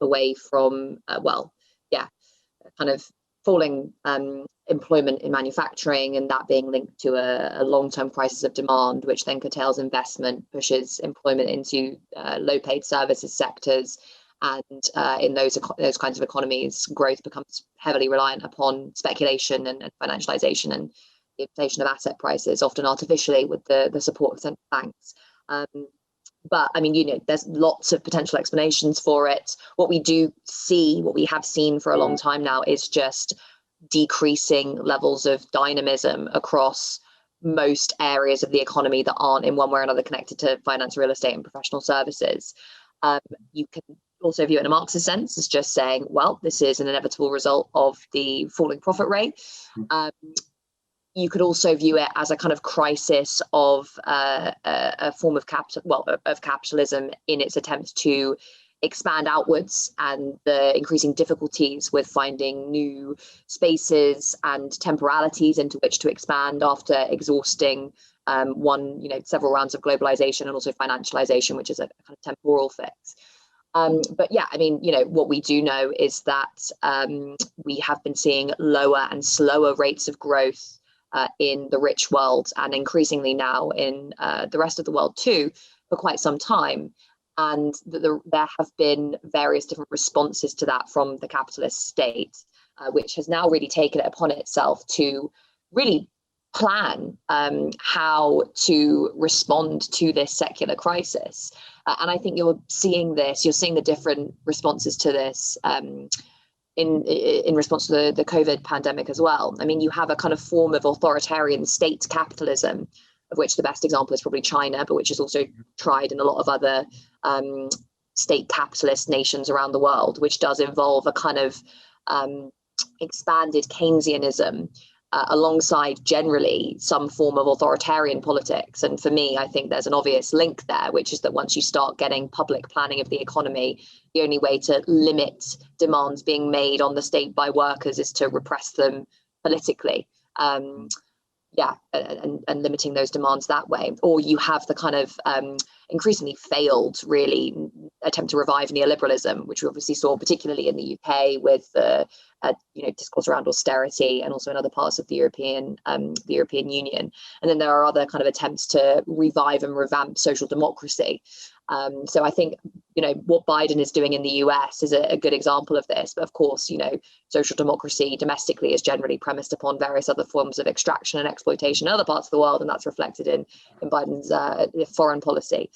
[SPEAKER 3] away from, kind of falling employment in manufacturing, and that being linked to a long-term crisis of demand, which then curtails investment, pushes employment into low-paid services sectors. And in those kinds of economies, growth becomes heavily reliant upon speculation and financialization and the inflation of asset prices, often artificially with the support of central banks. But I mean, there's lots of potential explanations for it. What we have seen for a long time now is just decreasing levels of dynamism across most areas of the economy that aren't in one way or another connected to finance, real estate, and professional services. You can also view it in a Marxist sense as just saying, well, this is an inevitable result of the falling profit rate. You could also view it as a kind of crisis of a form of capitalism in its attempts to expand outwards, and the increasing difficulties with finding new spaces and temporalities into which to expand after exhausting several rounds of globalization and also financialization, which is a kind of temporal fix. But yeah, I mean, what we do know is that we have been seeing lower and slower rates of growth in the rich world, and increasingly now in the rest of the world too, for quite some time. And there have been various different responses to that from the capitalist state, which has now really taken it upon itself to really plan how to respond to this secular crisis. And I think you're seeing the different responses to this in response to the COVID pandemic as well. I mean, you have a kind of form of authoritarian state capitalism, of which the best example is probably China, but which is also tried in a lot of other state capitalist nations around the world, which does involve a kind of expanded Keynesianism alongside generally some form of authoritarian politics. And for me, I think there's an obvious link there, which is that once you start getting public planning of the economy, the only way to limit demands being made on the state by workers is to repress them politically. And limiting those demands that way. Or you have the kind of increasingly failed, really, attempt to revive neoliberalism, which we obviously saw particularly in the UK with the discourse around austerity, and also in other parts of the European Union. And then there are other kind of attempts to revive and revamp social democracy. So I think, what Biden is doing in the US is a good example of this. But of course, social democracy domestically is generally premised upon various other forms of extraction and exploitation in other parts of the world. And that's reflected in Biden's foreign policy.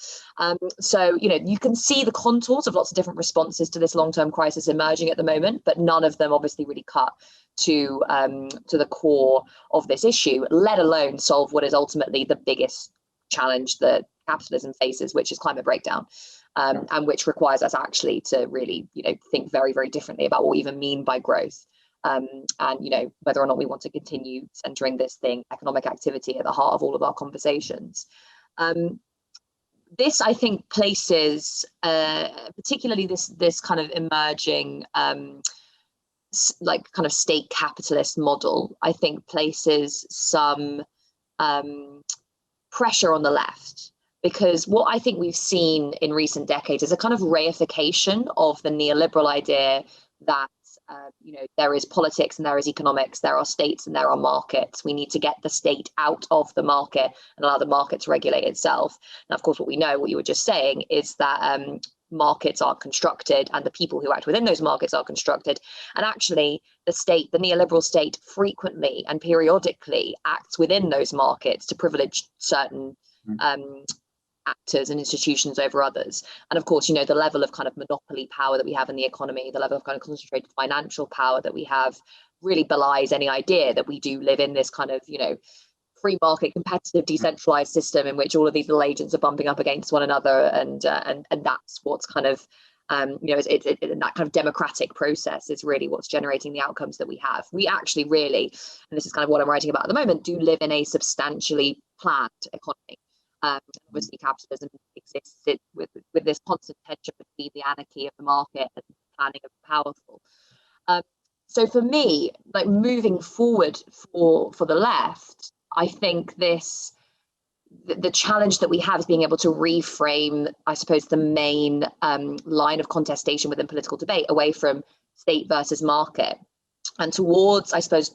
[SPEAKER 3] So, you can see the contours of lots of different responses to this long-term crisis emerging at the moment, but none of them obviously really cut to the core of this issue, let alone solve what is ultimately the biggest challenge that capitalism faces, which is climate breakdown, and which requires us actually to really, think very, very differently about what we even mean by growth, and whether or not we want to continue centering this thing, economic activity, at the heart of all of our conversations. This, I think, places particularly this kind of emerging like kind of state capitalist model, I think, places some pressure on the left, because what I think we've seen in recent decades is a kind of reification of the neoliberal idea that there is politics and there is economics, there are states and there are markets. We need to get the state out of the market and allow the market to regulate itself. Now, of course, what we know, what you were just saying, is that markets are constructed and the people who act within those markets are constructed. And actually, the state, the neoliberal state, frequently and periodically acts within those markets to privilege certain actors and institutions over others. And of course, the level of kind of monopoly power that we have in the economy, the level of kind of concentrated financial power that we have, really belies any idea that we do live in this kind of, free market, competitive, decentralized system in which all of these little agents are bumping up against one another, and that's what's kind of that kind of democratic process is really what's generating the outcomes that we have. We actually really, and this is kind of what I'm writing about at the moment, do live in a substantially planned economy. Obviously, capitalism exists with this constant tension between the anarchy of the market and the planning of the powerful. So for me, like moving forward for the left, I think the challenge that we have is being able to reframe, I suppose, the main line of contestation within political debate away from state versus market and towards, I suppose,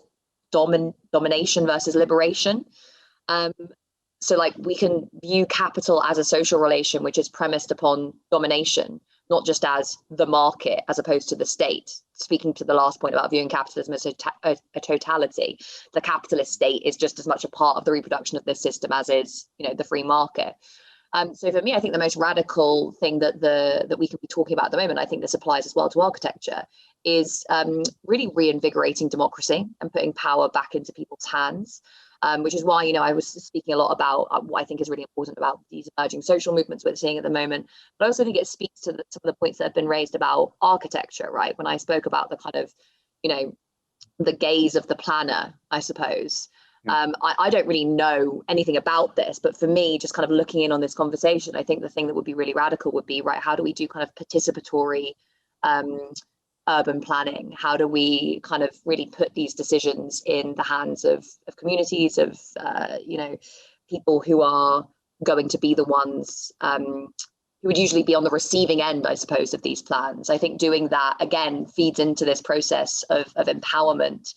[SPEAKER 3] domination versus liberation. So like we can view capital as a social relation, which is premised upon domination, not just as the market, as opposed to the state. Speaking to the last point about viewing capitalism as a totality, the capitalist state is just as much a part of the reproduction of this system as is, the free market. So for me, I think the most radical thing that we can be talking about at the moment, I think this applies as well to architecture, is really reinvigorating democracy and putting power back into people's hands. Which is why, I was speaking a lot about what I think is really important about these emerging social movements we're seeing at the moment. But I also think it speaks to some of the points that have been raised about architecture, right? When I spoke about the kind of, the gaze of the planner, I suppose. I don't really know anything about this, but for me, just kind of looking in on this conversation, I think the thing that would be really radical would be, right, how do we do kind of participatory urban planning? How do we kind of really put these decisions in the hands of communities, of people who are going to be the ones who would usually be on the receiving end, I suppose, of these plans? I think doing that again feeds into this process of empowerment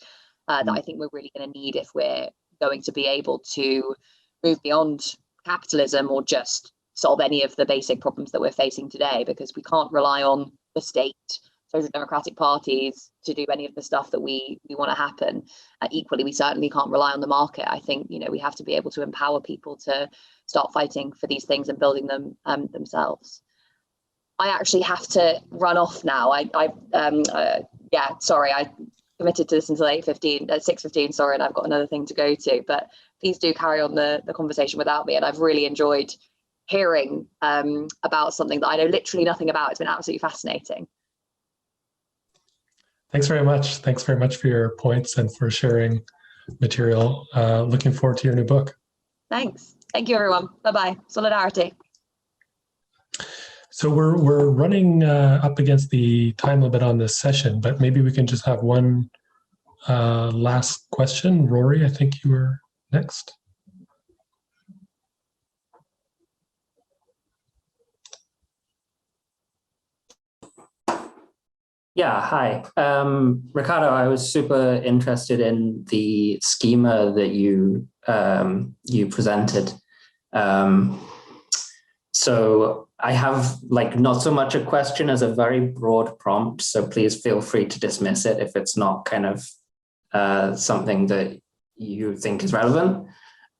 [SPEAKER 3] that I think we're really going to need if we're going to be able to move beyond capitalism or just solve any of the basic problems that we're facing today, because we can't rely on the state, social democratic parties to do any of the stuff that we want to happen. Equally, we certainly can't rely on the market. I think, we have to be able to empower people to start fighting for these things and building them themselves. I actually have to run off now. yeah, sorry, I committed to this until 6:15, sorry, and I've got another thing to go to, but please do carry on the conversation without me. And I've really enjoyed hearing about something that I know literally nothing about. It's been absolutely fascinating.
[SPEAKER 2] Thanks very much. Thanks very much for your points and for sharing material. Looking forward to your new book.
[SPEAKER 3] Thanks. Thank you, everyone. Bye-bye. Solidarity.
[SPEAKER 2] So we're running up against the time limit on this session, but maybe we can just have one last question. Rory, I think you were next.
[SPEAKER 8] Yeah, hi. Ricardo, I was super interested in the schema that you presented. So I have not so much a question as a very broad prompt. So please feel free to dismiss it if it's not kind of something that you think is relevant.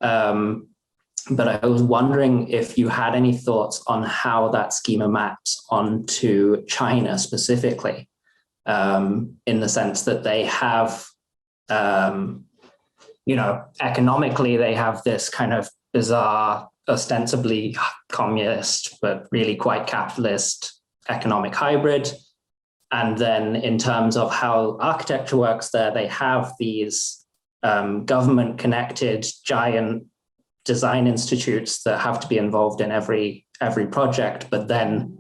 [SPEAKER 8] But I was wondering if you had any thoughts on how that schema maps onto China specifically. In the sense that they have, economically, they have this kind of bizarre, ostensibly communist, but really quite capitalist economic hybrid. And then in terms of how architecture works there, they have these government-connected giant design institutes that have to be involved in every project, but then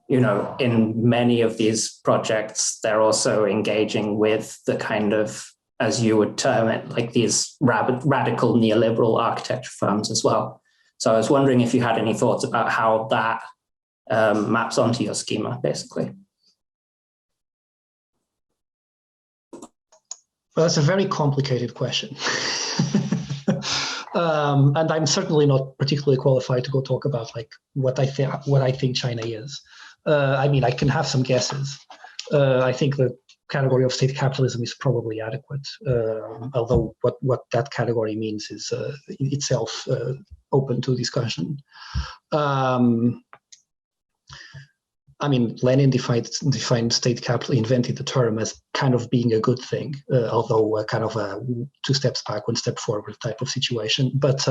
[SPEAKER 8] in many of these projects, they're also engaging with the kind of, as you would term it, these radical neoliberal architecture firms as well. So I was wondering if you had any thoughts about how that maps onto your schema, basically.
[SPEAKER 4] Well, that's a very complicated question. And I'm certainly not particularly qualified to go talk about what I think China is. I can have some guesses. I think the category of state capitalism is probably adequate, although what that category means is itself open to discussion. Lenin defined state capital, invented the term as kind of being a good thing, although kind of a 2 steps back, 1 step forward type of situation. But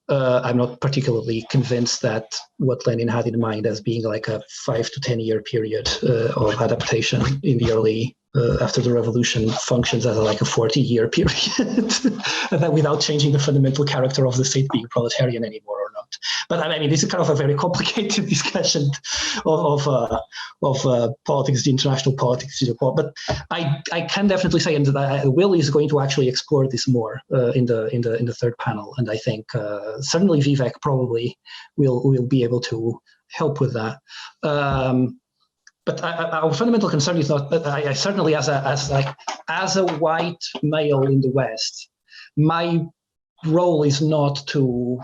[SPEAKER 4] I'm not particularly convinced that what Lenin had in mind as being like a 5 to 10 year period of adaptation in the early, after the revolution, functions as a 40-year period without changing the fundamental character of the state being proletarian anymore or not. But this is kind of a very complicated discussion of politics, the international politics. But I can definitely say, and Will is going to actually explore this more in the third panel, and I think certainly Vivek probably will be able to help with that. But our fundamental concern is not. I certainly, as a white male in the West, my role is not to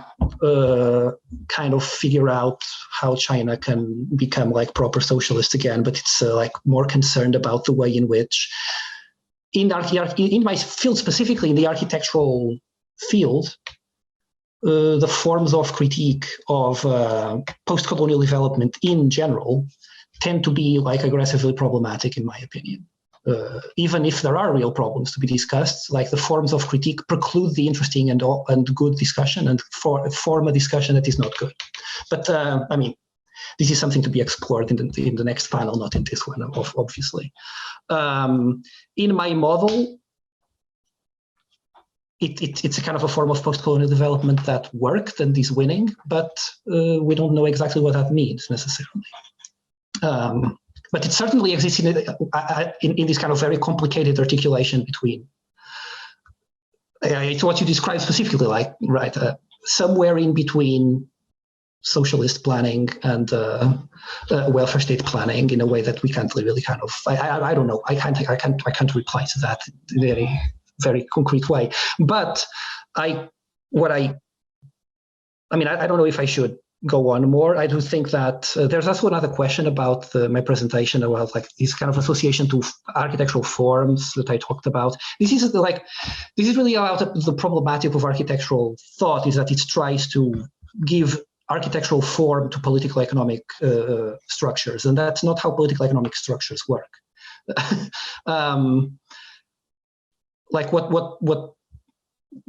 [SPEAKER 4] kind of figure out how China can become proper socialist again, but it's more concerned about the way in which, in my field specifically, in the architectural field, the forms of critique of post-colonial development in general tend to be aggressively problematic, in my opinion. Even if there are real problems to be discussed, the forms of critique preclude the interesting and good discussion and form a discussion that is not good. But this is something to be explored in the next panel, not in this one, obviously. In my model, it's a kind of a form of post-colonial development that worked and is winning, but we don't know exactly what that means necessarily. But it certainly exists in this kind of very complicated articulation between it's what you described specifically, somewhere in between socialist planning and welfare state planning in a way that we can't really kind of. I don't know. I can't reply to that in a very, very concrete way. But I don't know if I should go on more. I do think that there's also another question about my presentation about this kind of association to architectural forms that I talked about. This is really about the problematic of architectural thought, is that it tries to give architectural form to political economic structures, and that's not how political economic structures work. Like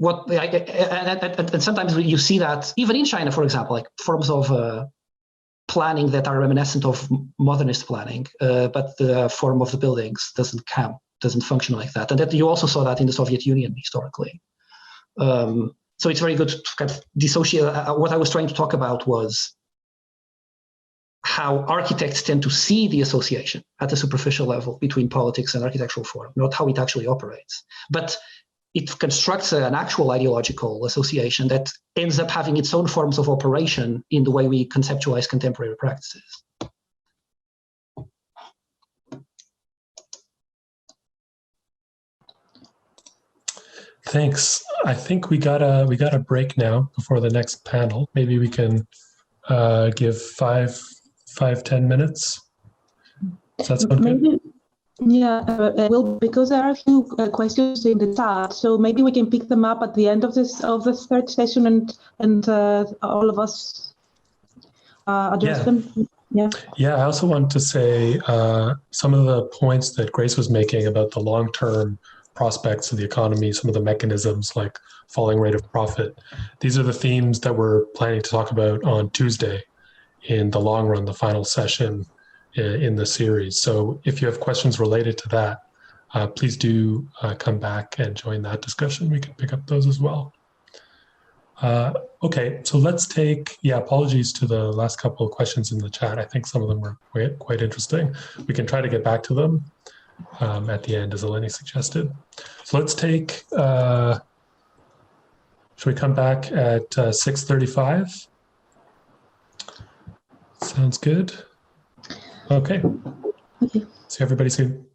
[SPEAKER 4] and sometimes you see that even in China, for example, like forms of planning that are reminiscent of modernist planning, but the form of the buildings doesn't function like that. And that you also saw that in the Soviet Union historically. So it's very good to kind of dissociate. What I was trying to talk about was how architects tend to see the association at a superficial level between politics and architectural form, not how it actually operates. But it constructs an actual ideological association that ends up having its own forms of operation in the way we conceptualize contemporary practices.
[SPEAKER 2] Thanks. I think we got a break now before the next panel. Maybe we can give 5-10 minutes. Does that sound good?
[SPEAKER 9] Yeah, well, because there are a few questions in the chat, so maybe we can pick them up at the end of this third session, and all of us address them. Yeah.
[SPEAKER 2] I also want to say some of the points that Grace was making about the long-term prospects of the economy, some of the mechanisms like falling rate of profit. These are the themes that we're planning to talk about on Tuesday in the long run, the final session in the series. So if you have questions related to that, please do come back and join that discussion. We can pick up those as well. Okay, so let's take, apologies to the last couple of questions in the chat. I think some of them were quite interesting. We can try to get back to them at the end, as Eleni suggested. So let's take, should we come back at 6:35? Sounds good. Okay. See everybody soon.